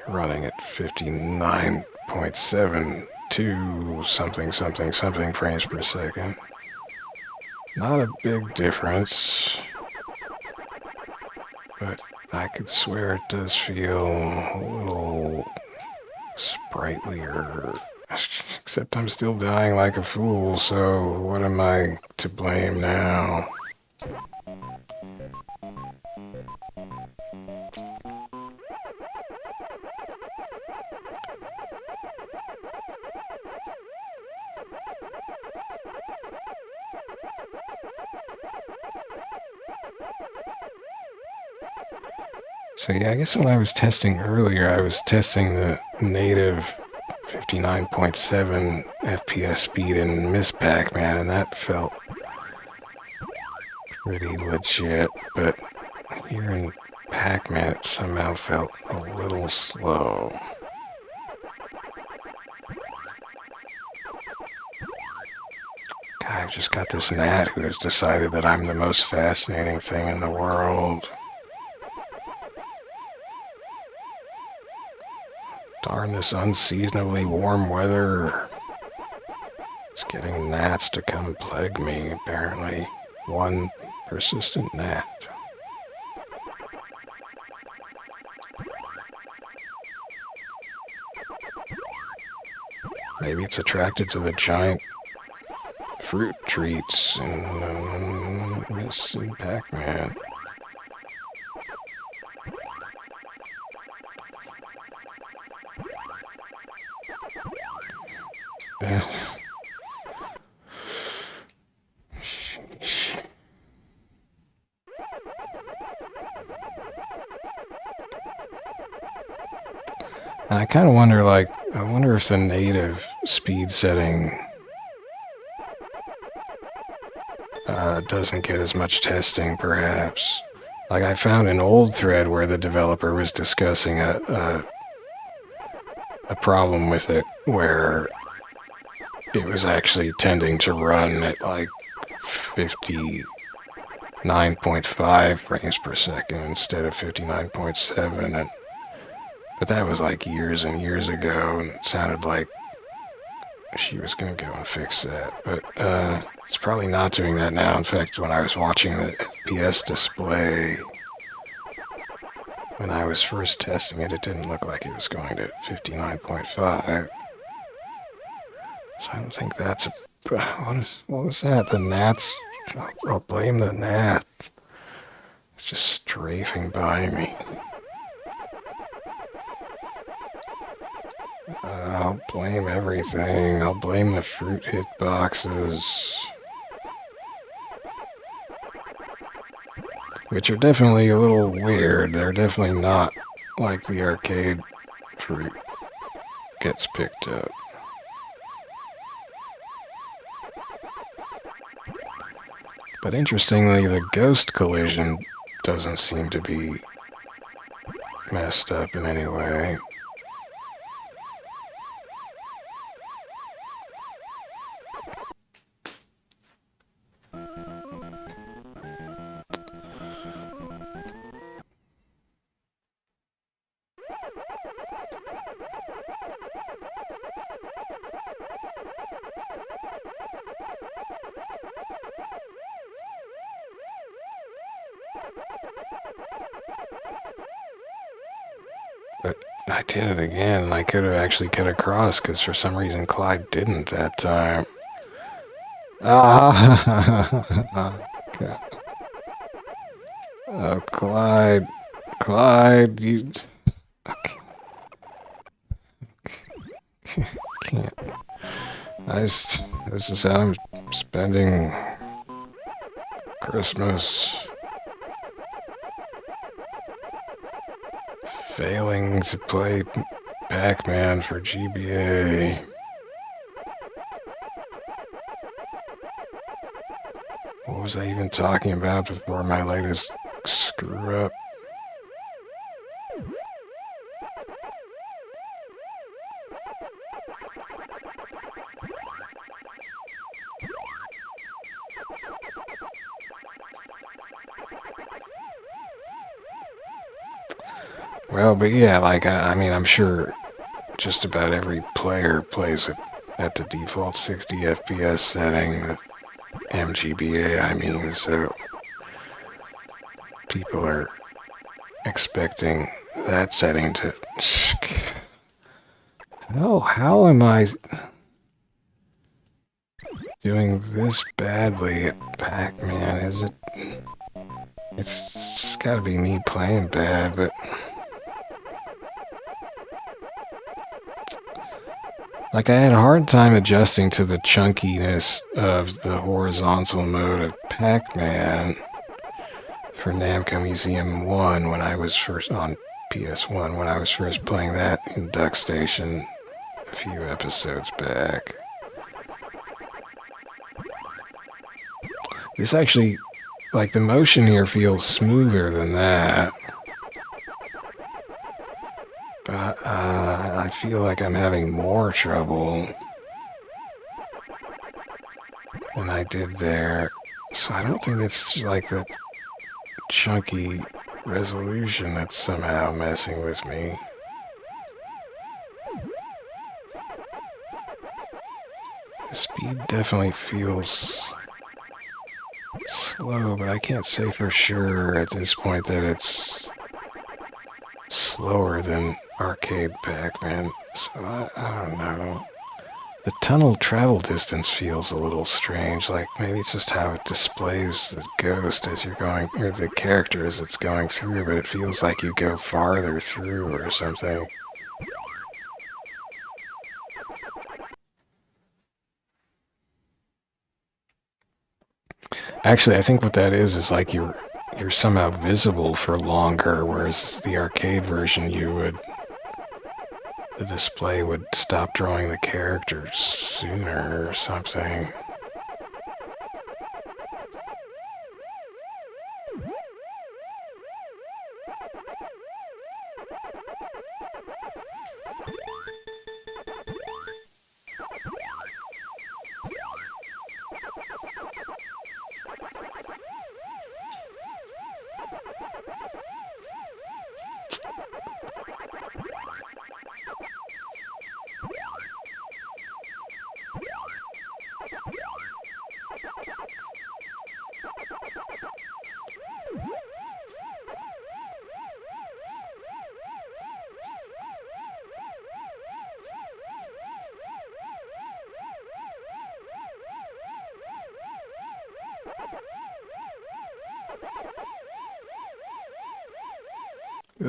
running at 59.72 something frames per second. Not a big difference, but I could swear it does feel a little sprightlier. Except I'm still dying like a fool, so what am I to blame now? So yeah, I guess when I was testing earlier, I was testing the native 59.7 FPS speed in Miss Pac-Man, and that felt pretty legit, but here in Pac-Man it somehow felt a little slow. God, I've just got this gnat who has decided that I'm the most fascinating thing in the world. Darn this unseasonably warm weather. It's getting gnats to come plague me, apparently. One persistent gnat. Maybe it's attracted to the giant fruit treats in Miss and Pac-Man. And I kind of wonder, like, I wonder if the native speed setting doesn't get as much testing, perhaps. Like, I found an old thread where the developer was discussing a problem with it, where it was actually tending to run at, like, 59.5 frames per second instead of 59.7, and but that was like years and years ago, and it sounded like she was going to go and fix that. But it's probably not doing that now. In fact, when I was watching the FPS display, when I was first testing it, it didn't look like it was going to 59.5. So I don't think that's a... What was that? The gnats? I'll blame the gnat. It's just strafing by me. I'll blame everything. I'll blame the fruit hitboxes. Which are definitely a little weird. They're definitely not like the arcade fruit gets picked up. But interestingly, the ghost collision doesn't seem to be messed up in any way. But I did it again, and I could have actually cut across, because for some reason Clyde didn't that time. Ah! God. Oh, Clyde. Clyde, you... Okay. Can't. This is how I'm spending Christmas. Failing to play Pac-Man for GBA. What was I even talking about before my latest screw up? Well, but yeah, like, I mean, I'm sure just about every player plays it at the default 60 FPS setting, the mGBA, I mean, so people are expecting that setting to... Oh, how am I doing this badly at Pac-Man? Is it... It's gotta be me playing bad, but... Like, I had a hard time adjusting to the chunkiness of the horizontal mode of Pac-Man for Namco Museum 1 when I was first on PS1, when I was first playing that in Duck Station a few episodes back. This actually, like, the motion here feels smoother than that. But I feel like I'm having more trouble than I did there. So I don't think it's like the chunky resolution that's somehow messing with me. The speed definitely feels slow, but I can't say for sure at this point that it's slower than arcade Pac-Man, so I don't know. The tunnel travel distance feels a little strange, like maybe it's just how it displays the ghost as you're going, or the character as it's going through, but it feels like you go farther through or something. Actually, I think what that is like you're somehow visible for longer, whereas the arcade version the display would stop drawing the characters sooner or something.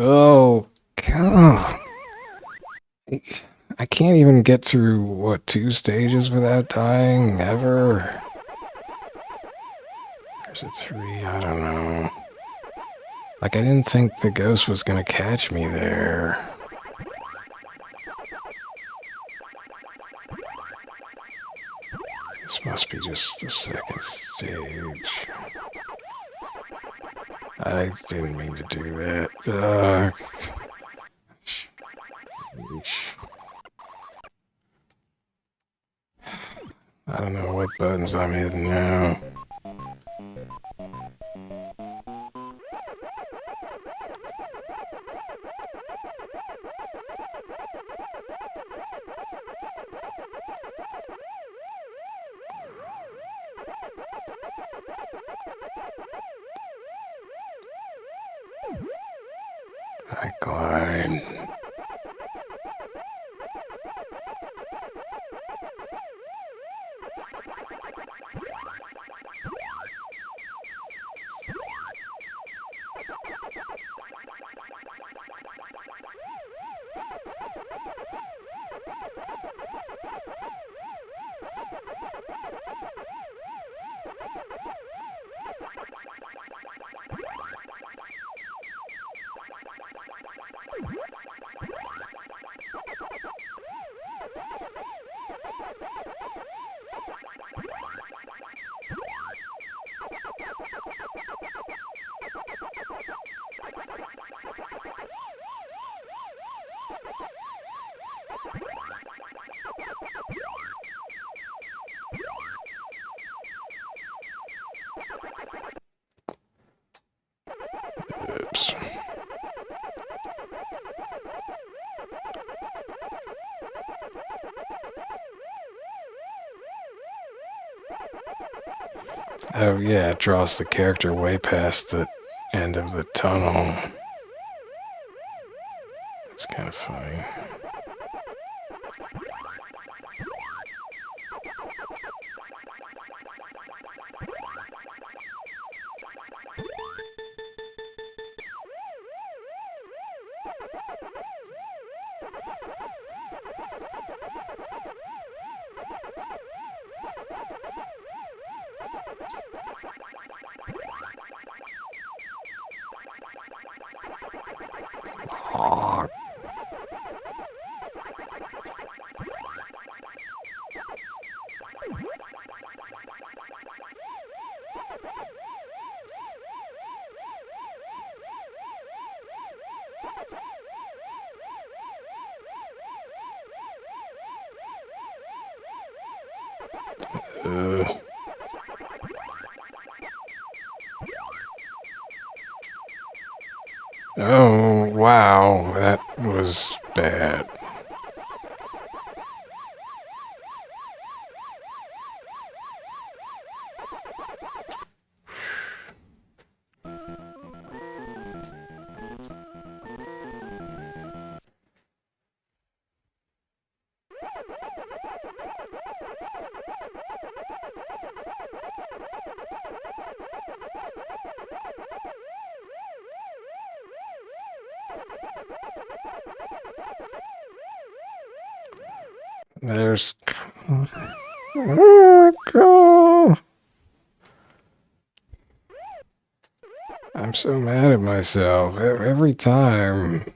Oh, God. I can't even get through, what, 2 stages without dying, ever? Or is it 3? I don't know. Like, I didn't think the ghost was gonna catch me there. This must be just the second stage. I didn't mean to do that. I don't know what buttons I'm hitting now. I glide. Oops. Oh yeah, it draws the character way past the end of the tunnel. It's kind of funny. Oh. Oh, wow, that was bad. There's... I'm so mad at myself every time.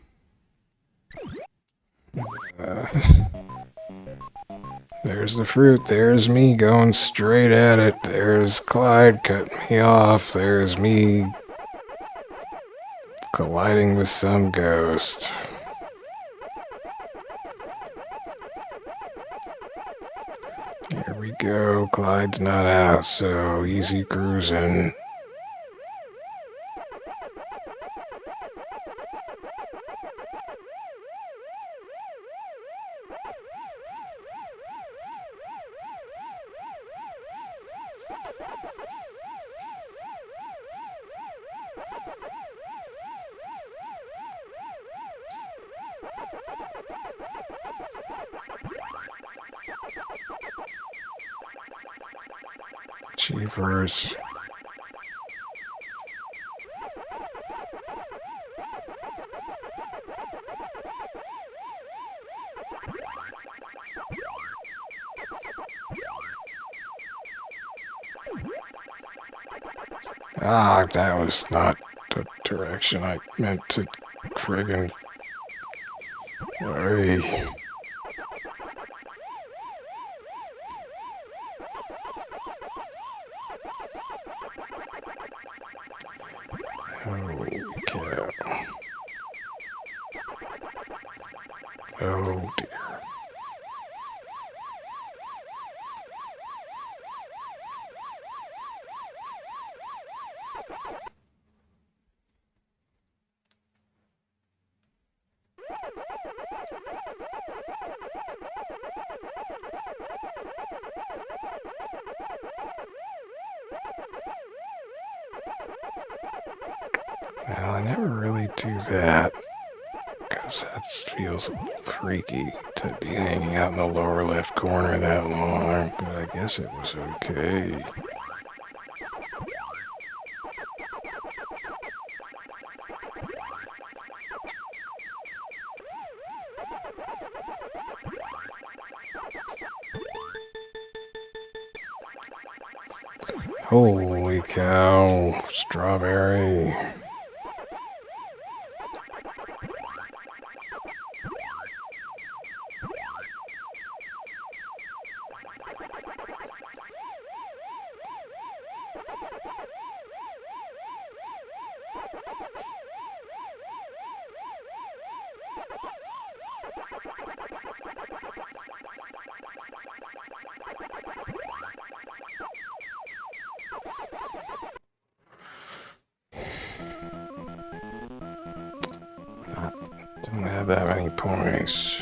There's the fruit. There's me going straight at it. There's Clyde cutting me off. There's me colliding with some ghost. Here we go. Clyde's not out, so easy cruising. Jeepers. Ah, that was not the direction. I meant to friggin' hurry. Holy cow. Oh dear. Well, I never really do that, because that feels a little freaky to be hanging out in the lower left corner that long, but I guess it was okay. Holy cow, strawberry. Don't have that many points.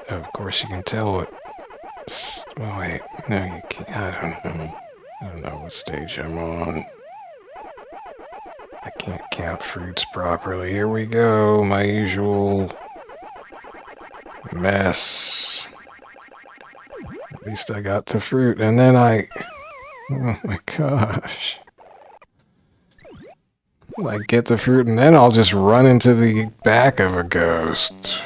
Of course, you can tell what. Oh, wait, no, you can't. I don't know what stage I'm on. I can't count fruits properly. Here we go, my usual mess. At least I got the fruit, and then oh my gosh. I get the fruit, and then I'll just run into the back of a ghost.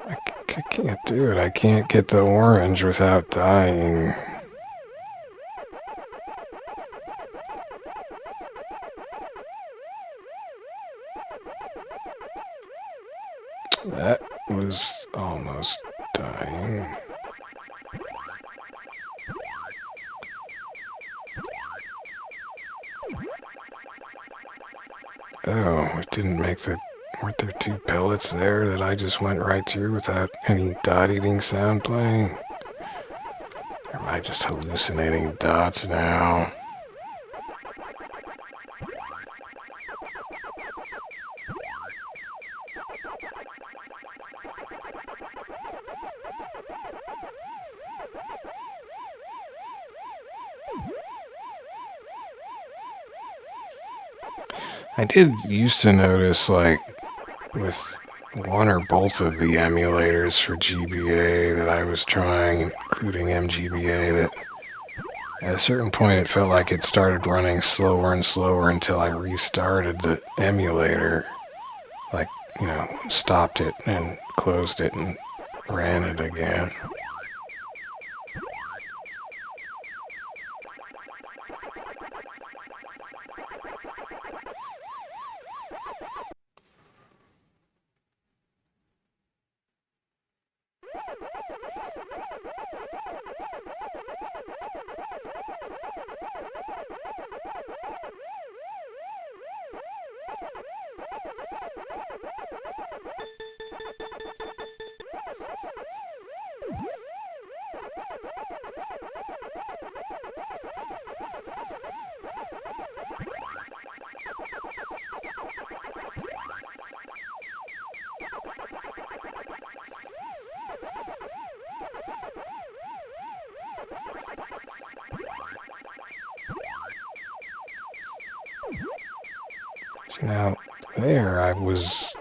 I can't do it. I can't get the orange without dying. That was almost dying. Oh, it didn't make the... Weren't there two pellets there that I just went right through without any dot-eating sound playing? Or am I just hallucinating dots now? I did used to notice, like, with one or both of the emulators for GBA that I was trying, including mGBA, that at a certain point it felt like it started running slower and slower until I restarted the emulator. Like, you know, stopped it and closed it and ran it again. Now, there I was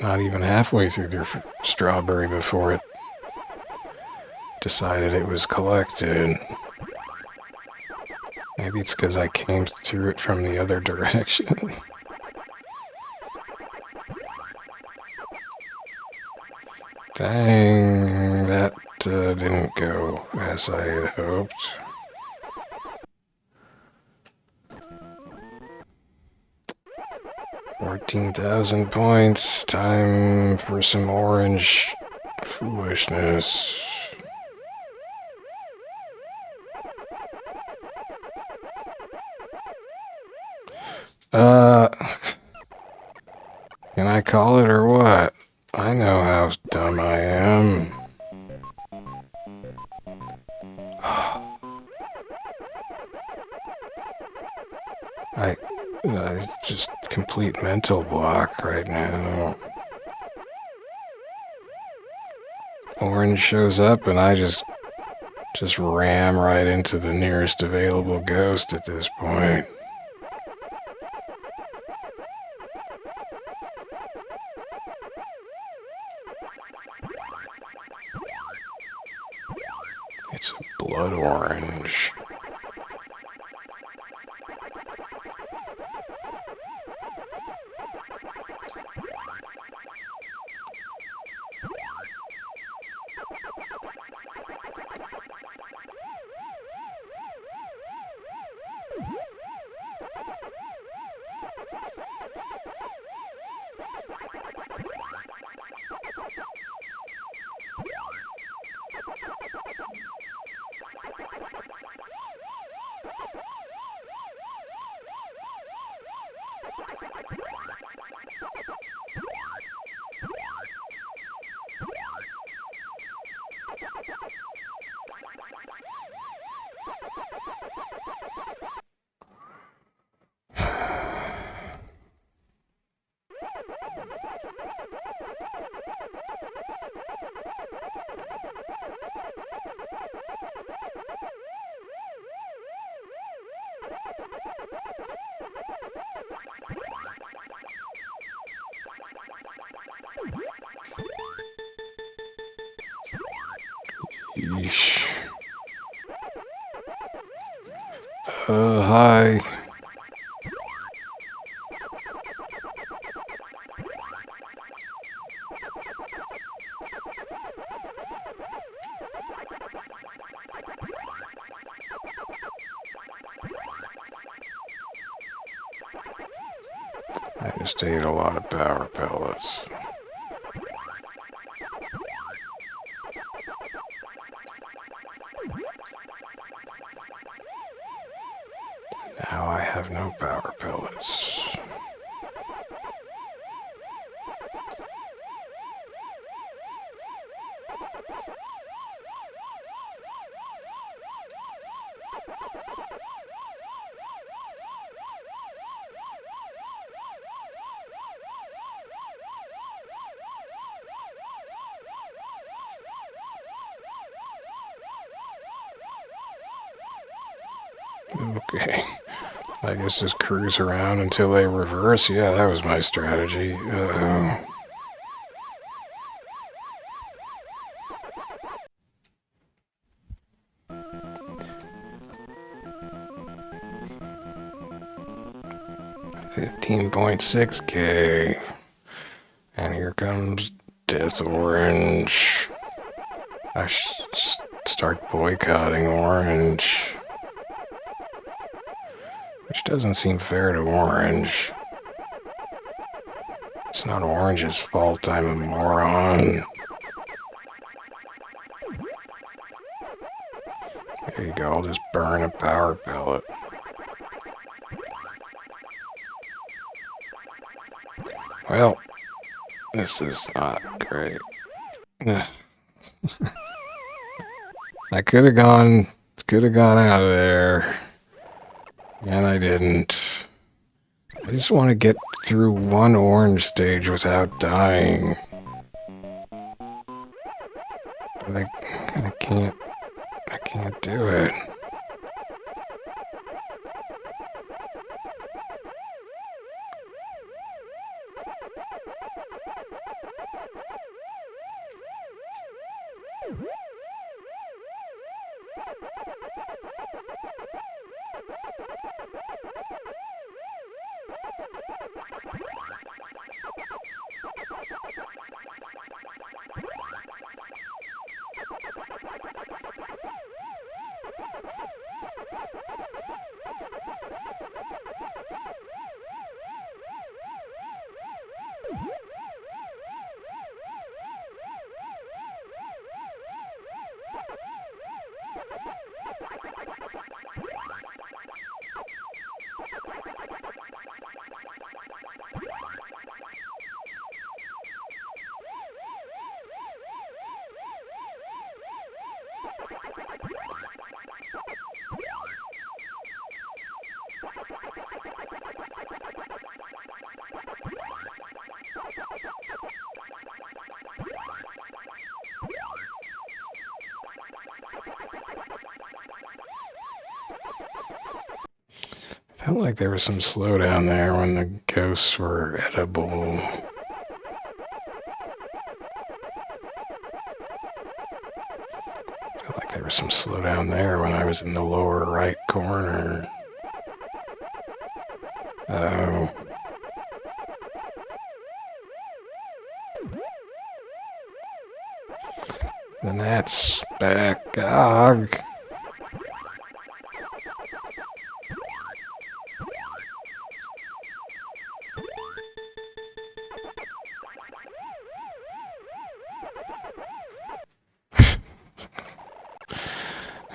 not even halfway through the strawberry before it decided it was collected. Maybe it's because I came through it from the other direction. Dang, that didn't go as I had hoped. $14,000 points. Time for some orange foolishness. Can I call it or what? I know how dumb I am. I just complete mental block right now. Orange shows up and I just ram right into the nearest available ghost at this point. It's a blood orange. Yeesh. Hi. I just ate a lot of power pellets. Now I have no power pellets. Okay. I guess just cruise around until they reverse. Yeah, that was my strategy. Uh-oh. $15.6K. And here comes Death Orange. I start boycotting Orange. Which doesn't seem fair to Orange. It's not Orange's fault, I'm a moron. There you go, I'll just burn a power pellet. Well, this is not great. I could have gone out of there. And I didn't. I just want to get through one orange stage without dying. But I can't do it. Felt like there was some slowdown there when the ghosts were edible. Felt like there was some slowdown there when I was in the lower right corner. Oh. The gnat's back. Gog.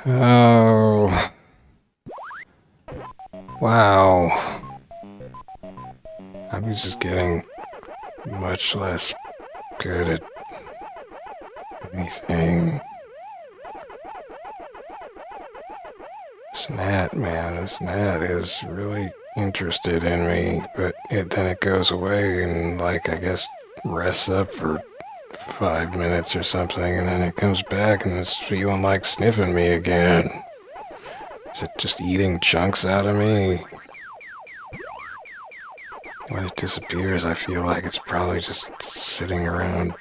Oh. Wow. I was just getting much less good at anything. This gnat is really interested in me, but then it goes away and, like, I guess rests up for 5 minutes or something, and then it comes back and it's feeling like sniffing me again. Is it just eating chunks out of me? When it disappears, I feel like it's probably just sitting around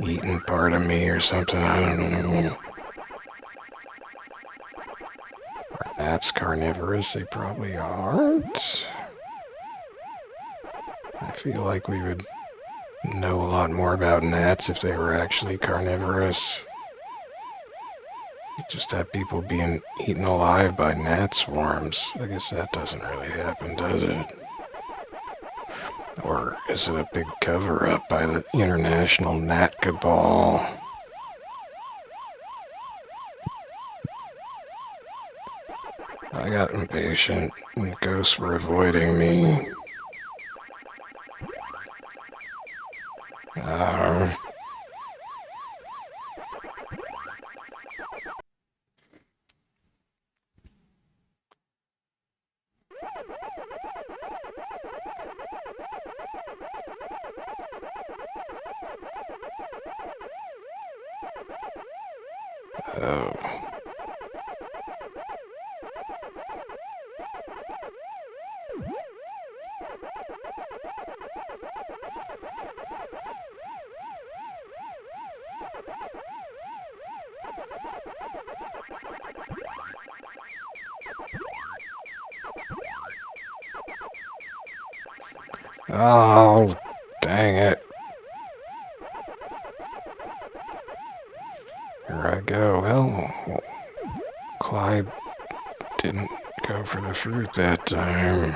eating part of me or something. I don't know. Are gnats carnivorous? They probably aren't. I feel like we would know a lot more about gnats if they were actually carnivorous. You just have people being eaten alive by gnat swarms. I guess that doesn't really happen, does it? Or is it a big cover-up by the international gnat cabal? I got impatient and ghosts were avoiding me. Oh. Oh, dang it. Here I go. Well, Clyde didn't go for the fruit that time.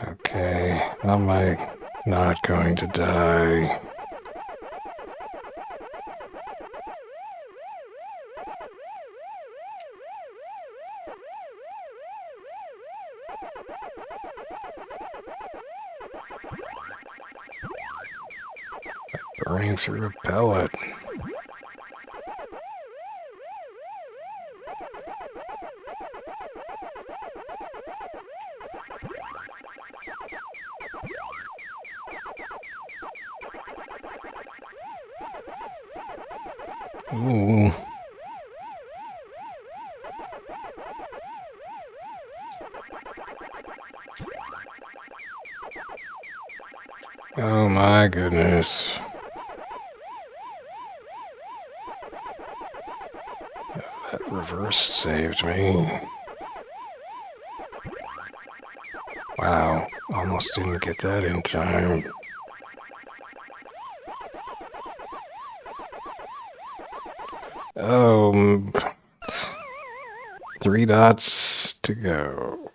Okay, how am I not going to die? Burning through a pellet. Ooh. Oh my goodness. That reverse saved me. Wow, almost didn't get that in time. Oh, 3 dots to go.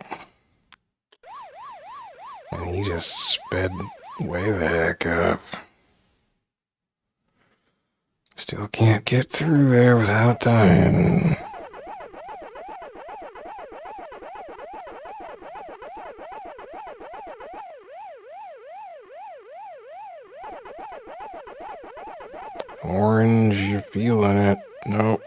And he just sped way the heck up. Still can't get through there without dying. Orange, you're feeling it. Nope.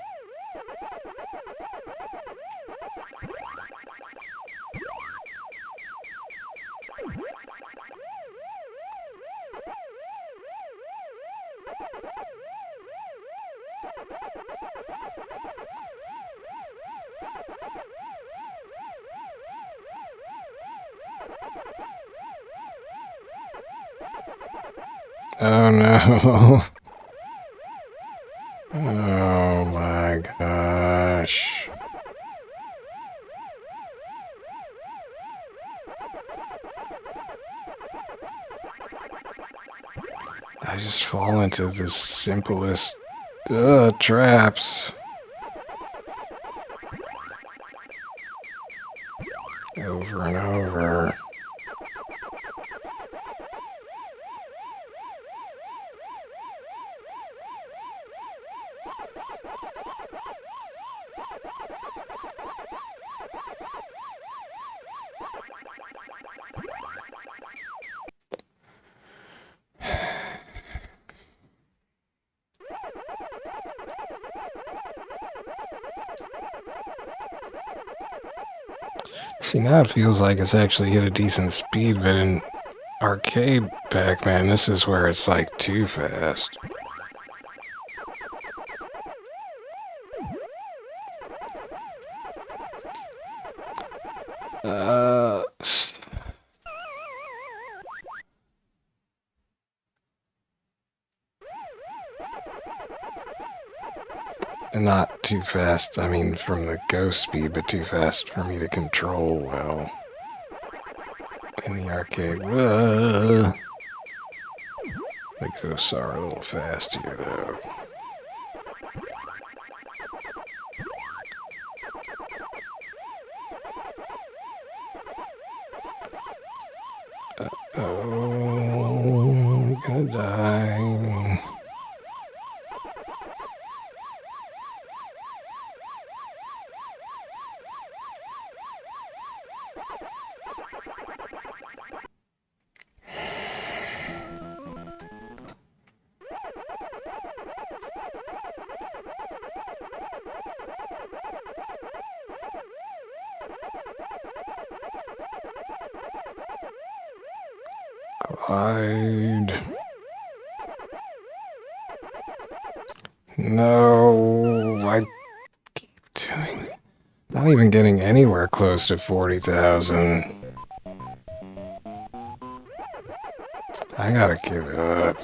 Oh no. Oh my gosh. I just fall into the simplest traps. Over and over. See, now it feels like it's actually hit a decent speed, but in arcade Pac-Man, this is where it's like too fast. Not too fast, I mean from the ghost speed, but too fast for me to control well in the arcade. The ghosts are a little fast here though. Oh, I'm gonna die. Hide. No, I keep doing. Not even getting anywhere close to 40,000. I gotta give it up.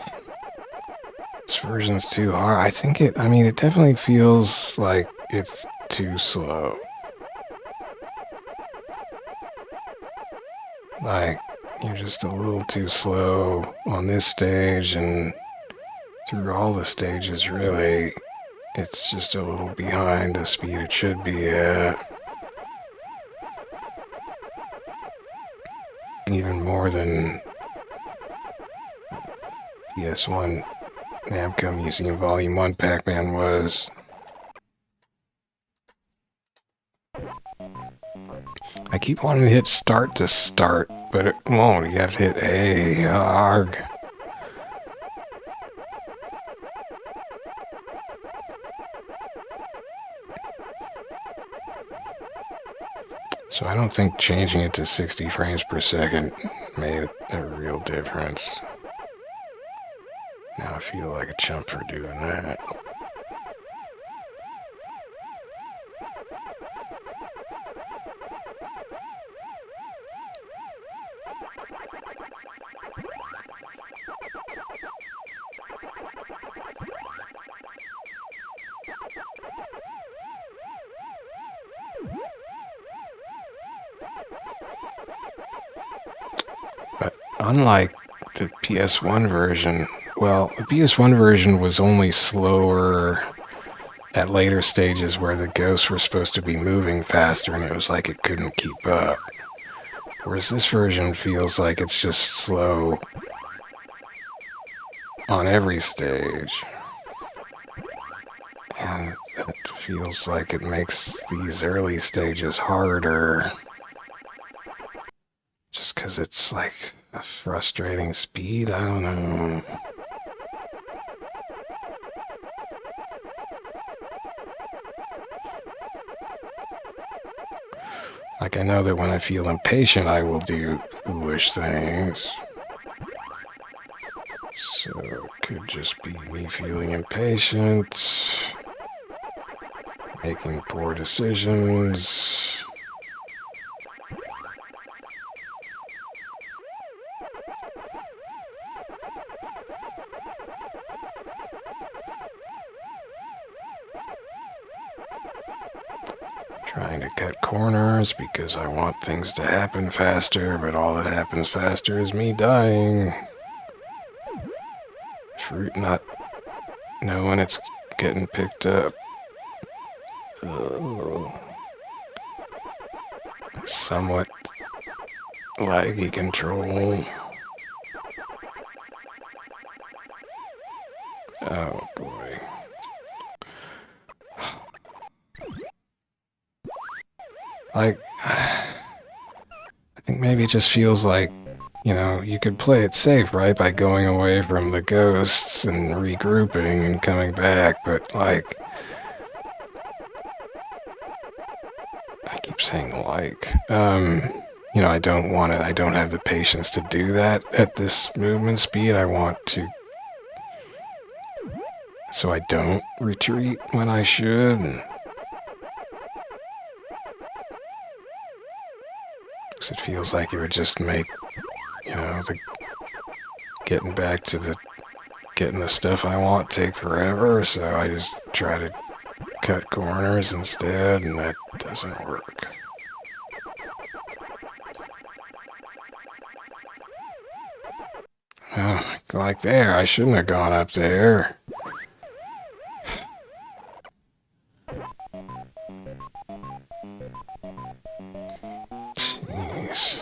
This version's too hard. I think it. I mean, it definitely feels like it's too slow. Like, you're just a little too slow on this stage, and through all the stages, really, it's just a little behind the speed it should be at. Even more than PS1 Namco Museum Volume 1 Pac-Man was. I keep wanting to hit start to start, but it won't. You have to hit A, arg. So I don't think changing it to 60 frames per second made a real difference. Now I feel like a chump for doing that. But unlike the PS1 version, well, the PS1 version was only slower at later stages where the ghosts were supposed to be moving faster and it was like it couldn't keep up. Whereas this version feels like it's just slow on every stage. And that feels like it makes these early stages harder. Just because it's like a frustrating speed, I don't know. Like, I know that when I feel impatient, I will do foolish things. So it could just be me feeling impatient, making poor decisions. Trying to cut corners because I want things to happen faster, but all that happens faster is me dying. Fruit not knowing it's getting picked up. Somewhat laggy control. Oh boy. Like, I think maybe it just feels like, you know, you could play it safe, right? By going away from the ghosts and regrouping and coming back, but like, I keep saying like, you know, I don't want it. I don't have the patience to do that at this movement speed. I want to, so I don't retreat when I should. Because it feels like it would just make, you know, the getting back to the getting the stuff I want take forever. So I just try to cut corners instead, and that doesn't work. Oh, like there, I shouldn't have gone up there. Jeez.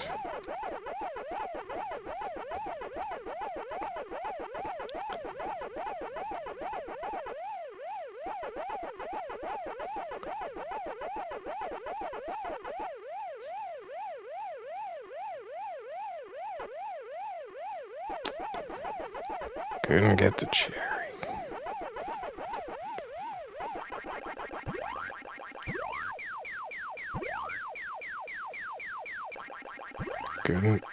Couldn't get the cherry. Couldn't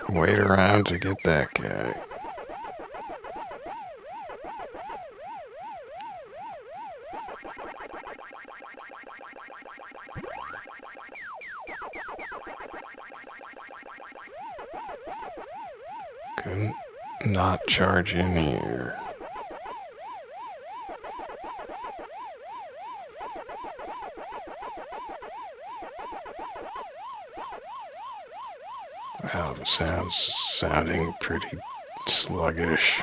wait around to get that guy. Couldn't not charge in here. Wow, the sound's sounding pretty sluggish.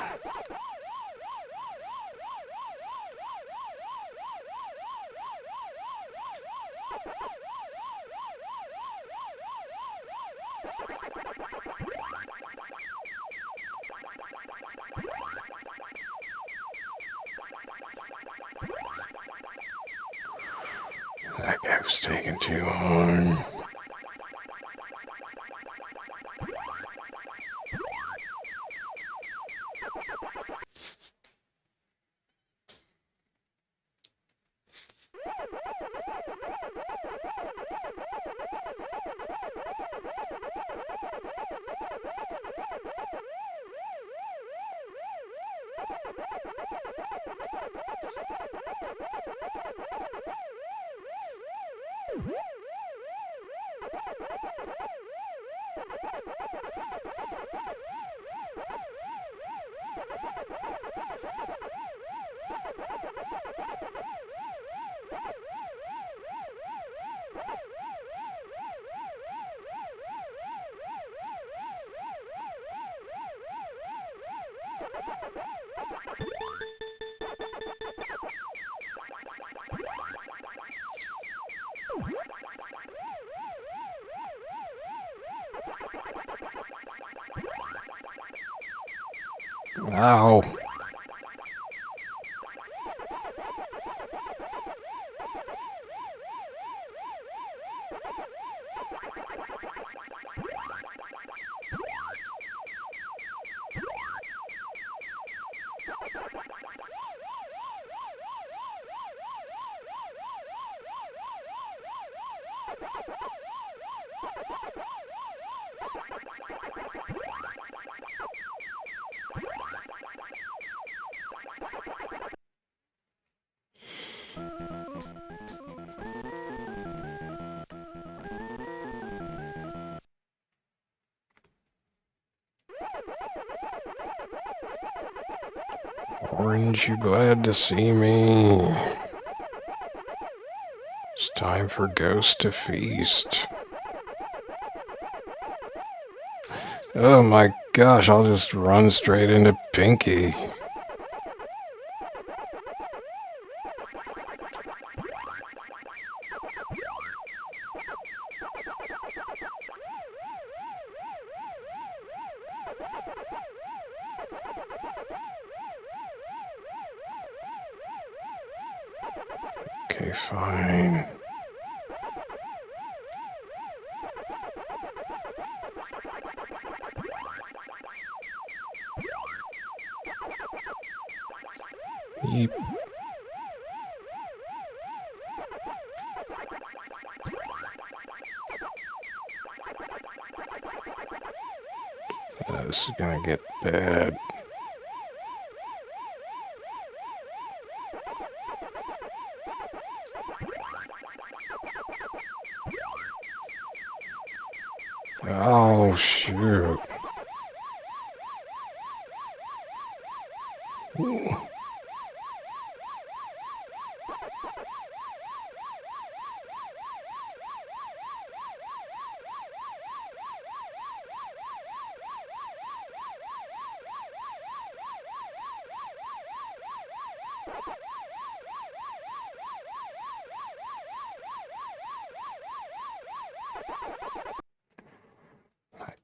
That guy was taking too long. Ow. Orange, you glad to see me? It's time for Ghost to feast. Oh my gosh, I'll just run straight into Pinky. Okay, fine. Yeep. This is gonna get bad. Oh, shoot. Ooh.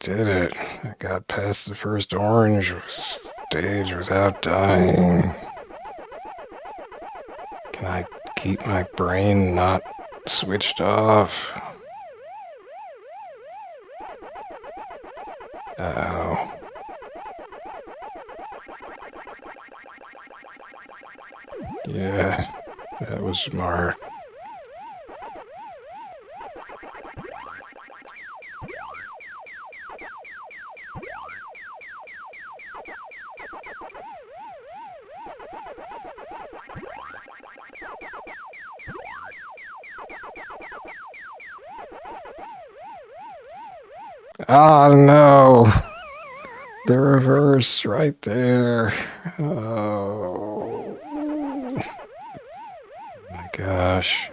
Did it. I got past the first orange stage without dying. Can I keep my brain not switched off? Uh-oh. Yeah, that was smart. Oh no! The reverse right there. Oh my gosh.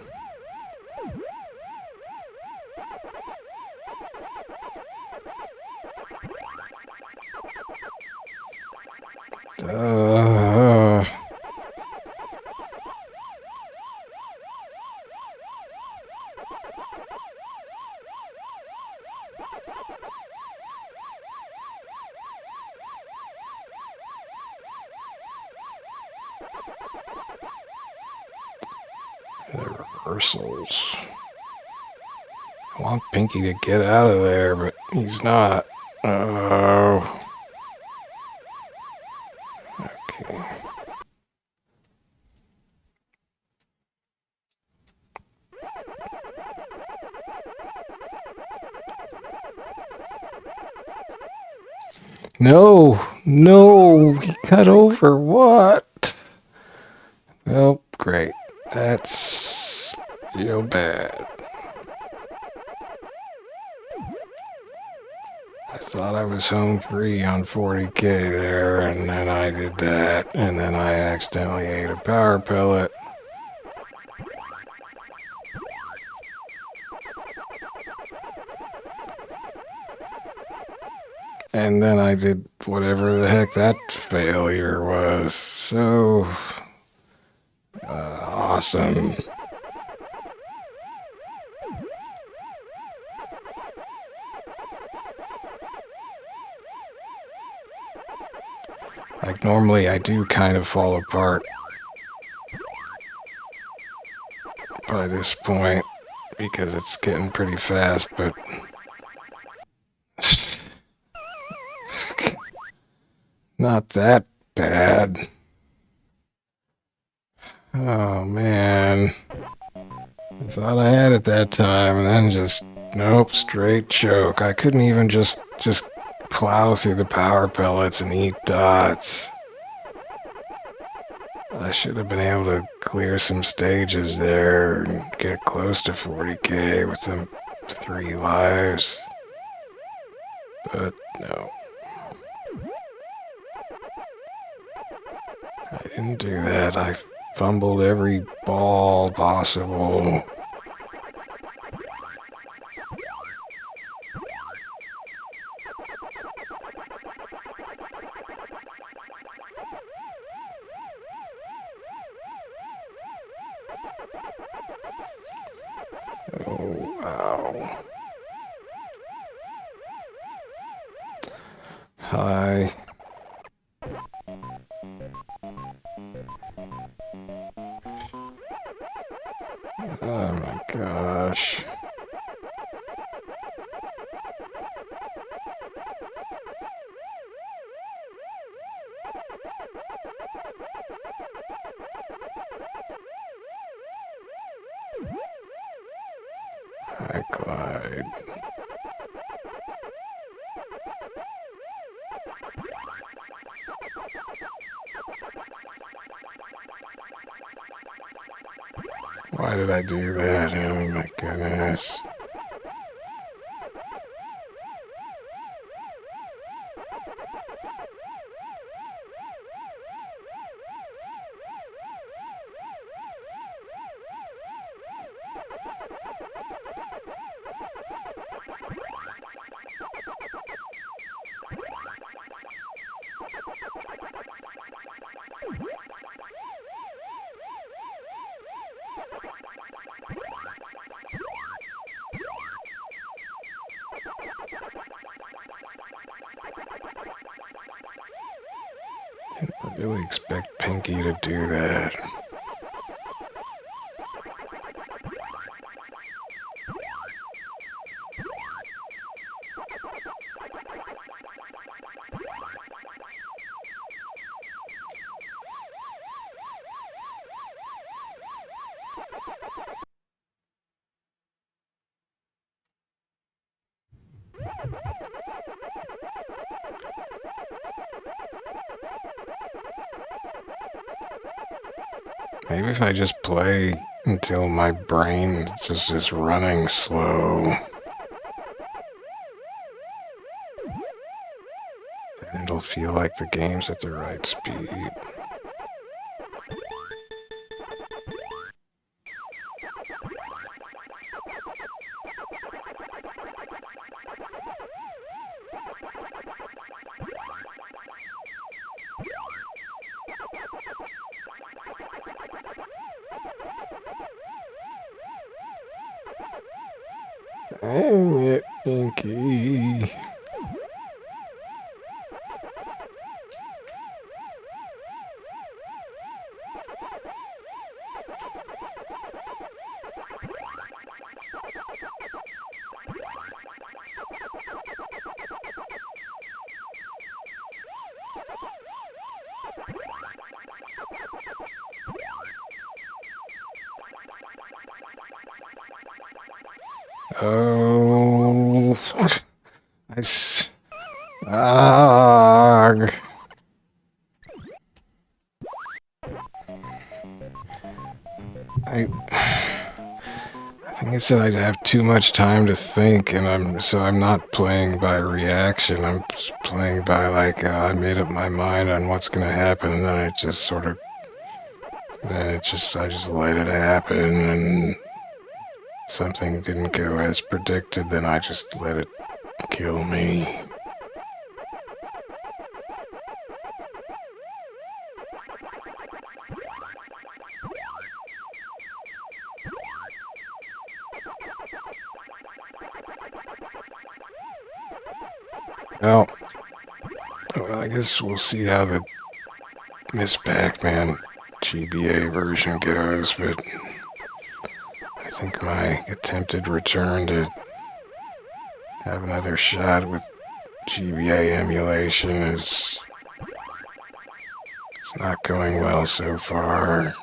The reversals. I want Pinky to get out of there, but he's not. Oh. Okay. No, no, he cut over. What? Oh, great. That's real bad. I thought I was home free on 40K there, and then I did that, and then I accidentally ate a power pellet. And then I did whatever the heck that failure was. So awesome. Like normally I do kind of fall apart by this point because it's getting pretty fast, but not that bad. Oh man. I thought I had it that time and then just Nope, straight choke. I couldn't even just plow through the power pellets and eat dots. I should have been able to clear some stages there and get close to 40k with them 3 lives. But no. I didn't do that. I fumbled every ball possible. Oh, wow. Hi. Oh my gosh. Hi, Clyde. Why did I do that? Oh my goodness. I really expect Pinky to do that. Maybe if I just play until my brain just is running slow, then it'll feel like the game's at the right speed. Dang it, Pinky. Oh, I think I said I'd have too much time to think, and I'm not playing by reaction. I'm just playing by I made up my mind on what's gonna happen, and then I just I just let it happen, and something didn't go as predicted, then I just let it kill me. Well, I guess we'll see how the Miss Pac-Man GBA version goes, but I think my attempted return to have another shot with GBA emulation it's not going well so far.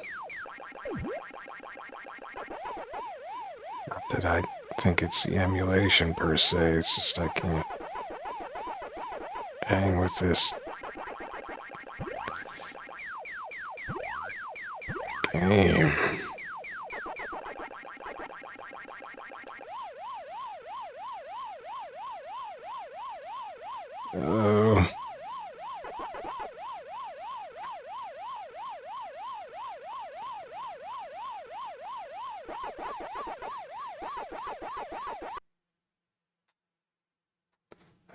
Not that I think it's the emulation per se. It's just I can't hang with this game. Oh.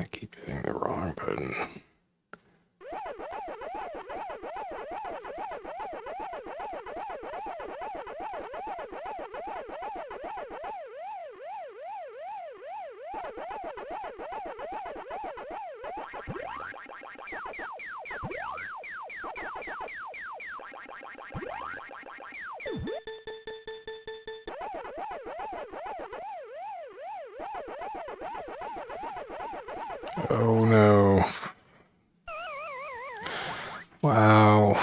I keep hitting the wrong button. Oh no. Wow.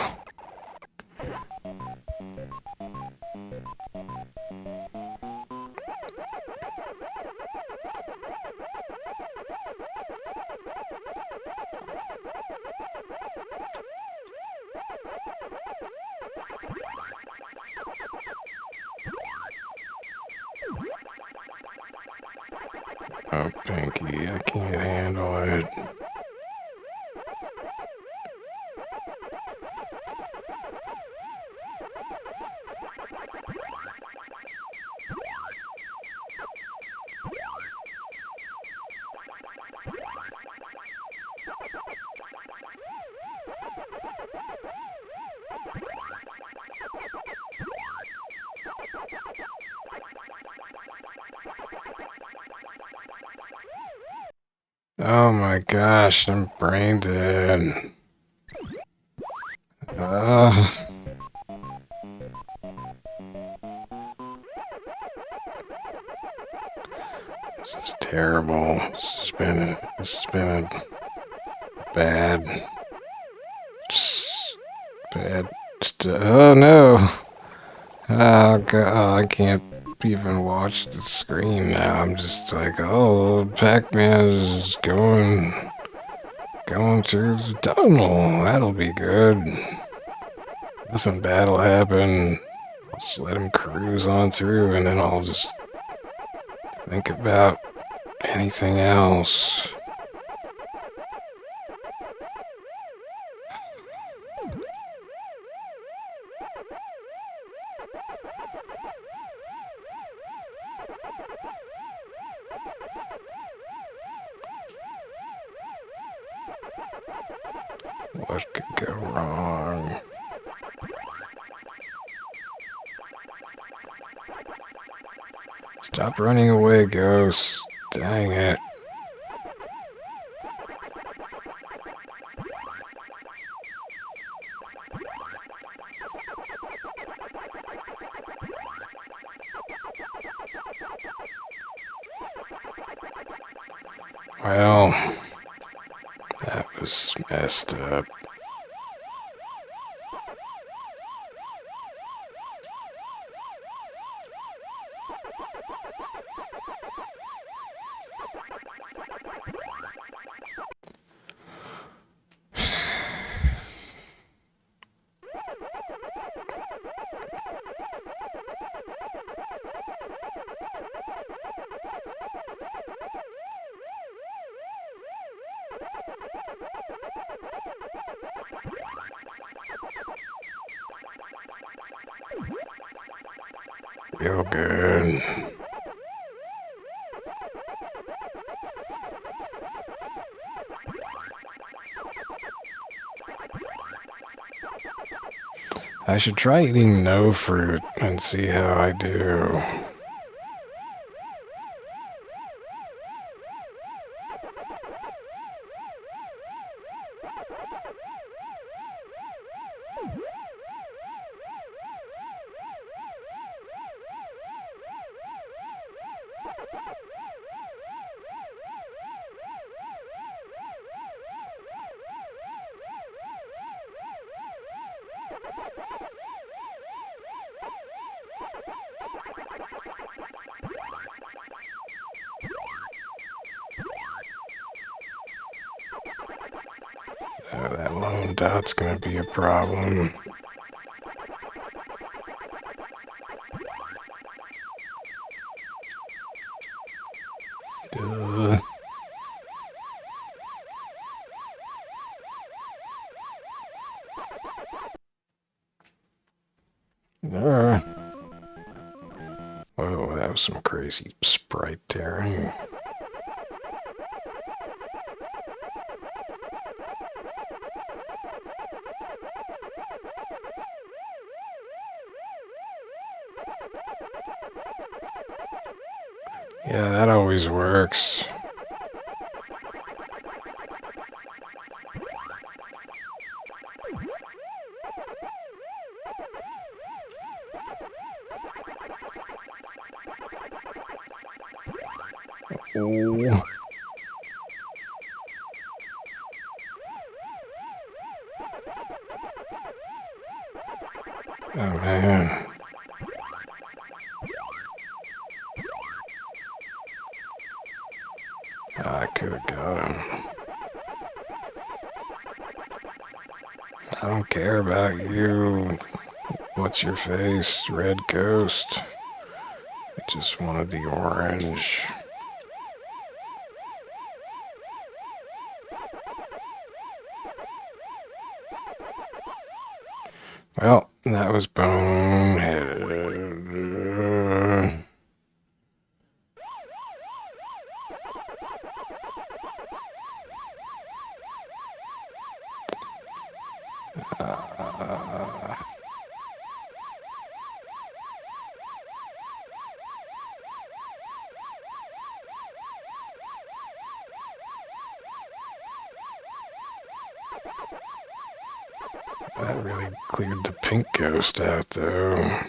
Oh, Pinky, I can't handle it. Oh my gosh, I'm brain dead. This is terrible. This has been a bad, oh no. Oh god, I can't even watch the screen now. I'm just like, oh, Pac-Man is going through the tunnel. That'll be good. Nothing bad will happen. I'll just let him cruise on through, and then I'll just think about anything else. What could go wrong? Stop running away, Ghost. Dang it. Well, that was messed up. Real good. I should try eating no fruit and see how I do. That lone dot's gonna be a problem. Duh. Whoa, that was some crazy sprite tearing. Yeah, that always works. Oh. Oh man. I could have got him. I don't care about you. What's your face? Red Ghost. I just wanted the orange. Well, that was boneheaded. That really cleared the pink ghost out, though.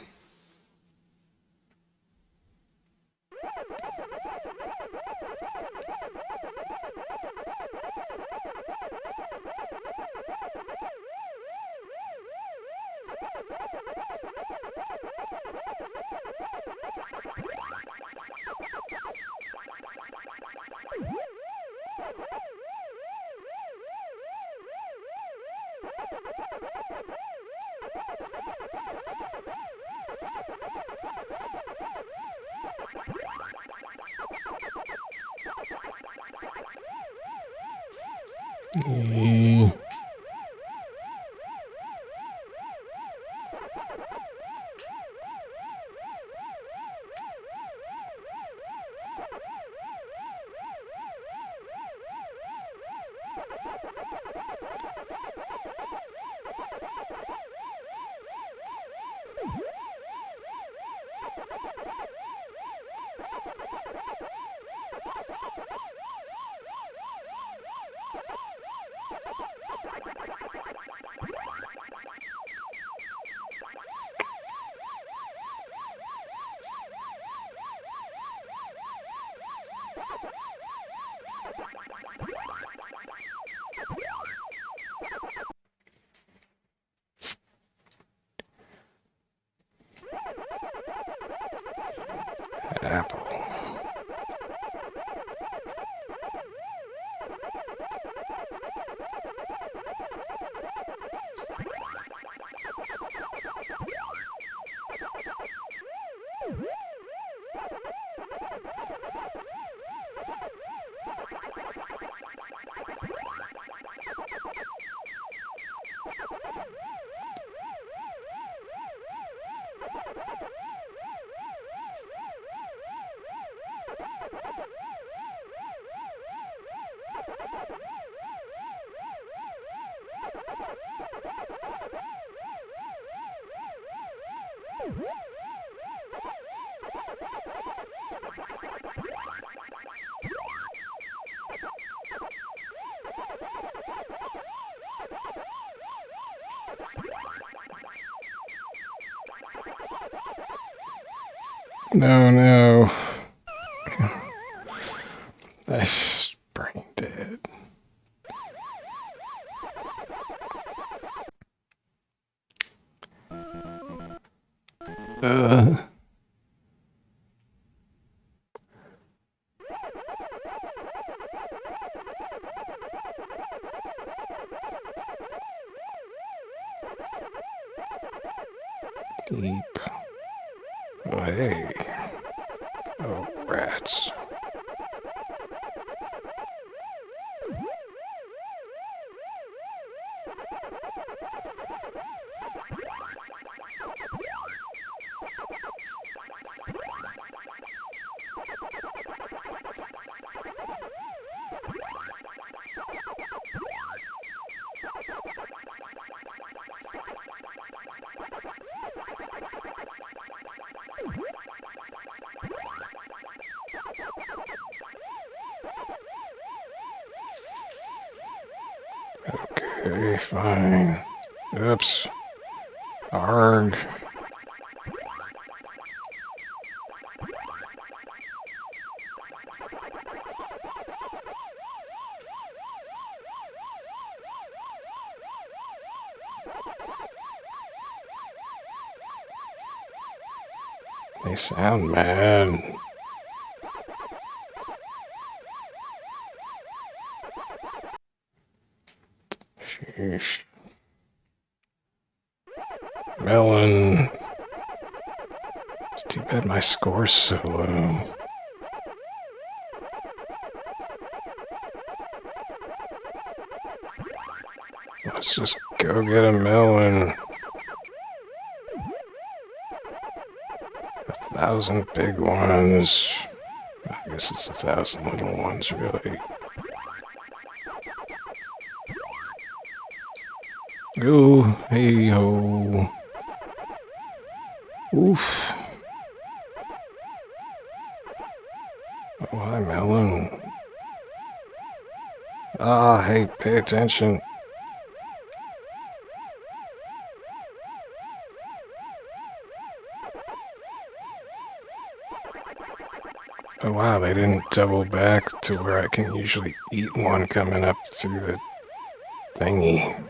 Apple. No, no. That's brain dead. Eep. Oh, hey. Oh, rats. Okay, fine. Oops. Arg. They sound mad. Sheesh. Melon. It's too bad my score's so low. Let's just go get a melon. 1,000 big ones. I guess it's 1,000 little ones, really. Go, hey ho. Oof. Oh, hi, melon. Ah, hey, pay attention. Oh wow, they didn't double back to where I can usually eat one coming up through the thingy.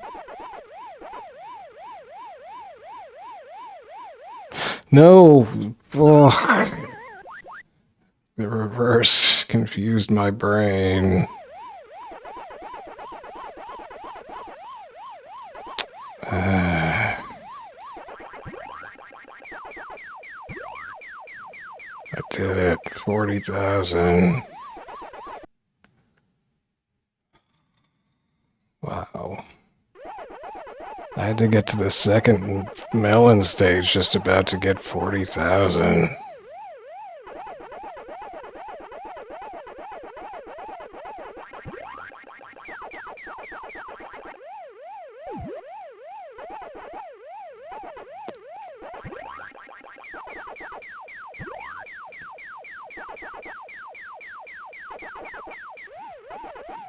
No! Ugh. The reverse confused my brain. I did it. 40,000. Wow. I had to get to the second melon stage just about to get 40,000.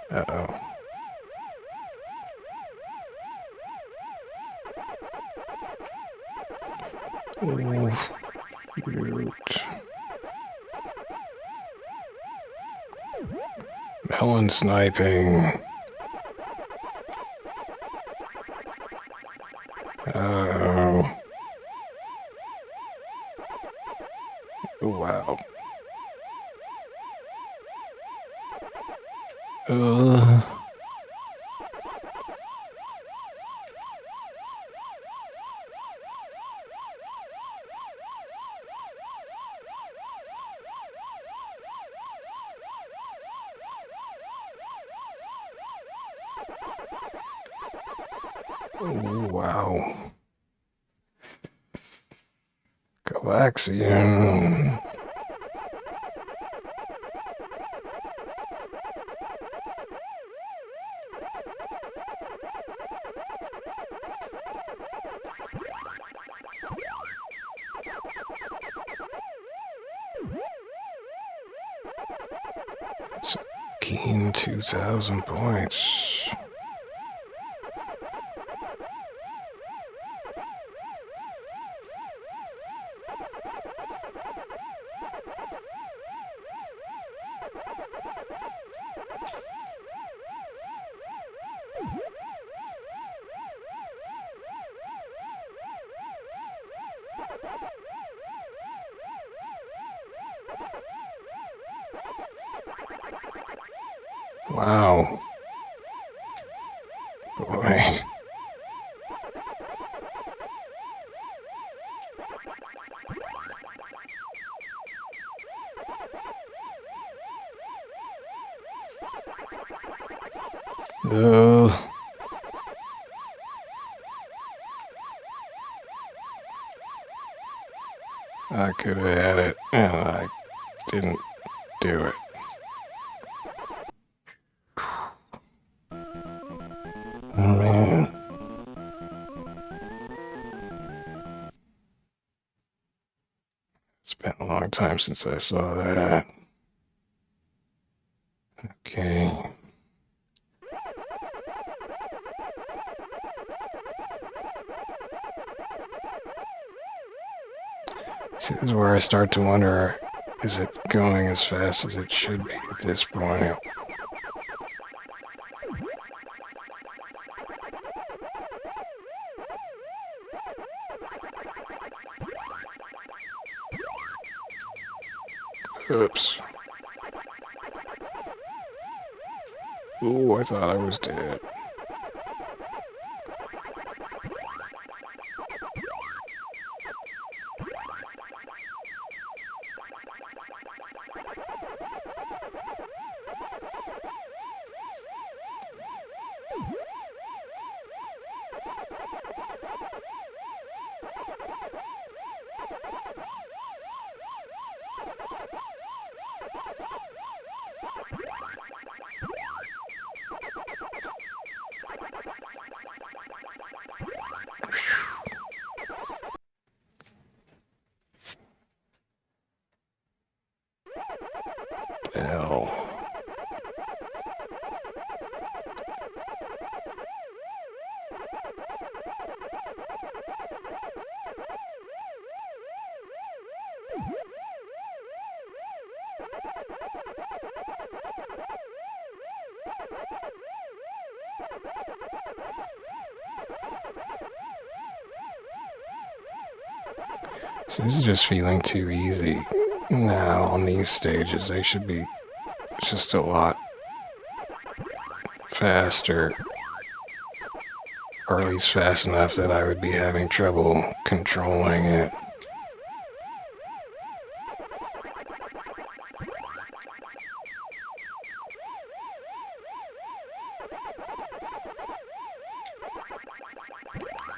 Uh-oh. Oh, shoot. Melon sniping. Oh. Oh, wow. Oh, wow. Galaxian. It's a keen 2,000 points. Wow. Boy. No. I could have had it, and I didn't do it. Oh, man. It's been a long time since I saw that. Okay. See, this is where I start to wonder, is it going as fast as it should be at this point? Oops. Ooh, I thought I was dead. Hell. So this is just feeling too easy. Now on these stages, they should be just a lot faster, or at least fast enough that I would be having trouble controlling it.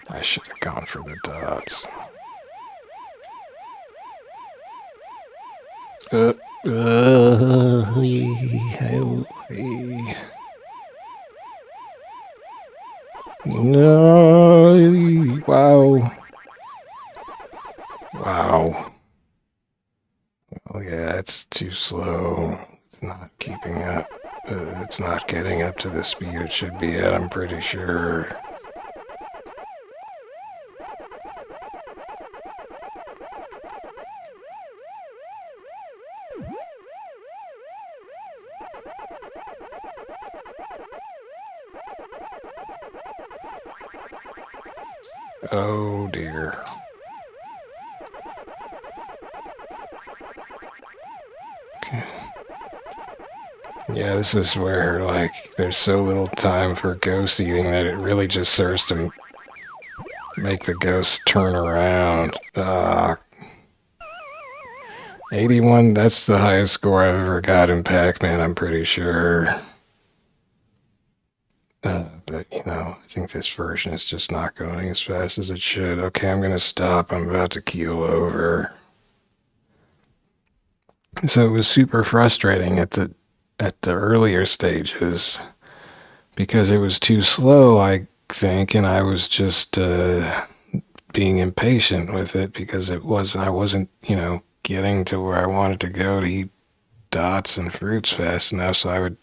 I should have gone for the dots. No! Wow. Wow. Oh yeah, it's too slow. It's not keeping up. It's not getting up to the speed it should be at, I'm pretty sure. Oh dear. Okay. Yeah, this is where, like, there's so little time for ghost eating that it really just serves to make the ghost turn around. 81, that's the highest score I've ever got in Pac-Man, I'm pretty sure. But, you know, I think this version is just not going as fast as it should. Okay, I'm going to stop. I'm about to keel over. So it was super frustrating at the earlier stages because it was too slow, I think, and I was just being impatient with it because I wasn't, you know, getting to where I wanted to go to eat dots and fruits fast enough, so I would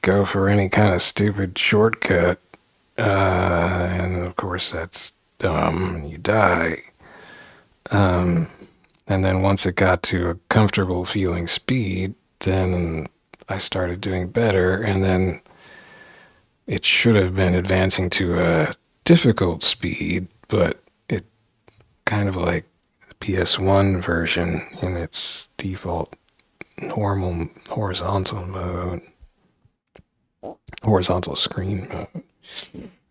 go for any kind of stupid shortcut, and of course that's dumb and you die. And then once it got to a comfortable feeling speed, then I started doing better, and then it should have been advancing to a difficult speed, but it kind of like the PS1 version in its default normal horizontal mode. Horizontal screen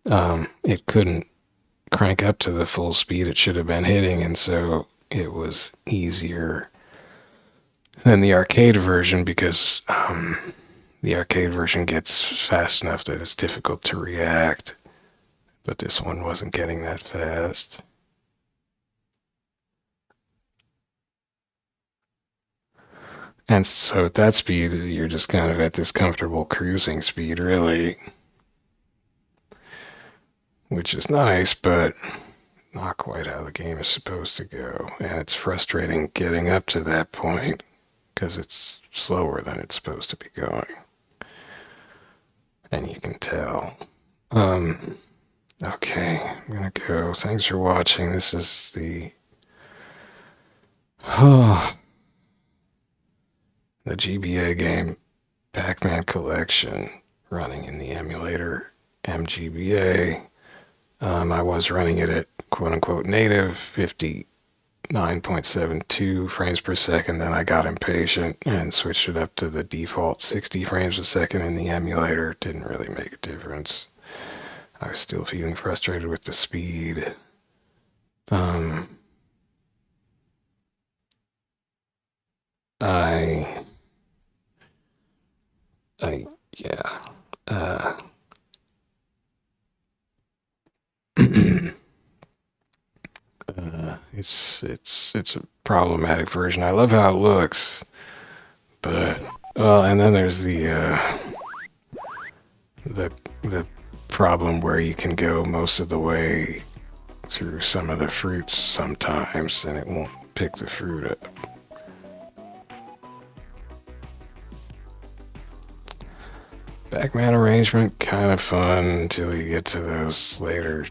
mode, it couldn't crank up to the full speed it should have been hitting, and so it was easier than the arcade version because The arcade version gets fast enough that it's difficult to react, but this one wasn't getting that fast. And so at that speed, you're just kind of at this comfortable cruising speed, really. Which is nice, but not quite how the game is supposed to go. And it's frustrating getting up to that point because it's slower than it's supposed to be going. And you can tell. Okay, I'm gonna go. Thanks for watching. This is the the GBA game Pac-Man Collection running in the emulator mGBA. I was running it at quote-unquote native 59.72 frames per second. Then I got impatient and switched it up to the default 60 frames a second in the emulator. It didn't really make a difference. I was still feeling frustrated with the speed. Yeah. It's a problematic version. I love how it looks, but well, and then there's the problem where you can go most of the way through some of the fruits sometimes, and it won't pick the fruit up. Pac-Man Arrangement, kind of fun until you get to those later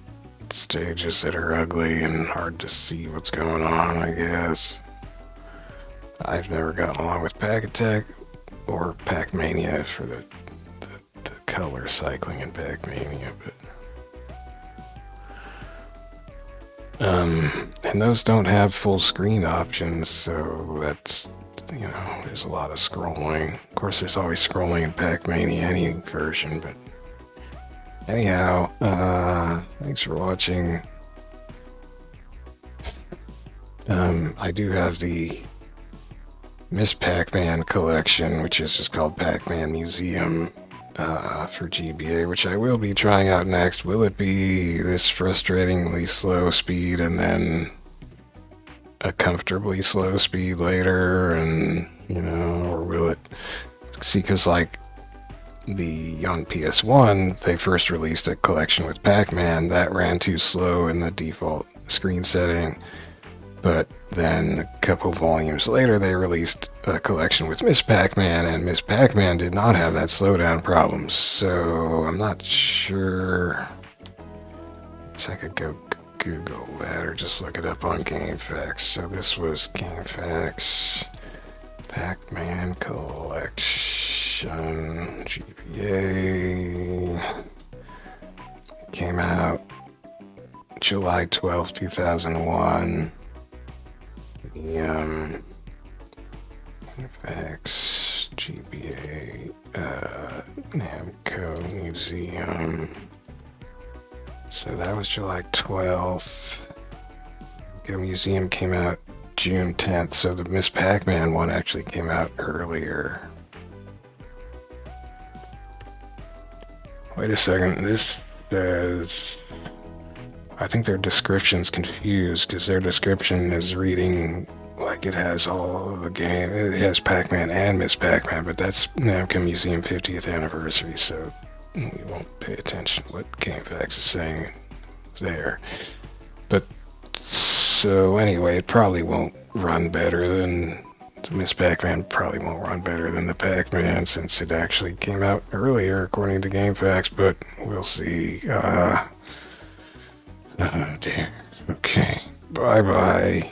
stages that are ugly and hard to see what's going on, I guess. I've never gotten along with Pac-Attack or Pac-Mania for the color cycling in Pac-Mania, but and those don't have full screen options, so that's, you know, there's a lot of scrolling. Of course, there's always scrolling in Pac-Mania, any version, but anyhow, thanks for watching. I do have the Miss Pac-Man collection, which is just called Pac-Man Museum for GBA, which I will be trying out next. Will it be this frustratingly slow speed and then a comfortably slow speed later, and, you know, or will it see, because like on PS1 they first released a collection with Pac-Man that ran too slow in the default screen setting, but then a couple volumes later they released a collection with Miss Pac-Man, and Miss Pac-Man did not have that slowdown problem, so I'm not sure. I could go Google that or just look it up on GameFAQs. So this was GameFAQs Pac-Man Collection GBA. Came out July 12th, 2001. The GameFAQs GBA Namco Museum. So that was July 12th. The museum came out June 10th, so the Miss Pac-Man one actually came out earlier. Wait a second, this says... I think their description's confused, because their description is reading like it has all of the game. It has Pac-Man and Miss Pac-Man, but that's Namco Museum 50th anniversary, so we won't pay attention to what GameFAQs is saying there. But so anyway, it probably won't run better than the Miss Pac-Man. Probably won't run better than the Pac-Man, since it actually came out earlier according to GameFAQs. But we'll see. Oh dear. Okay. Bye bye.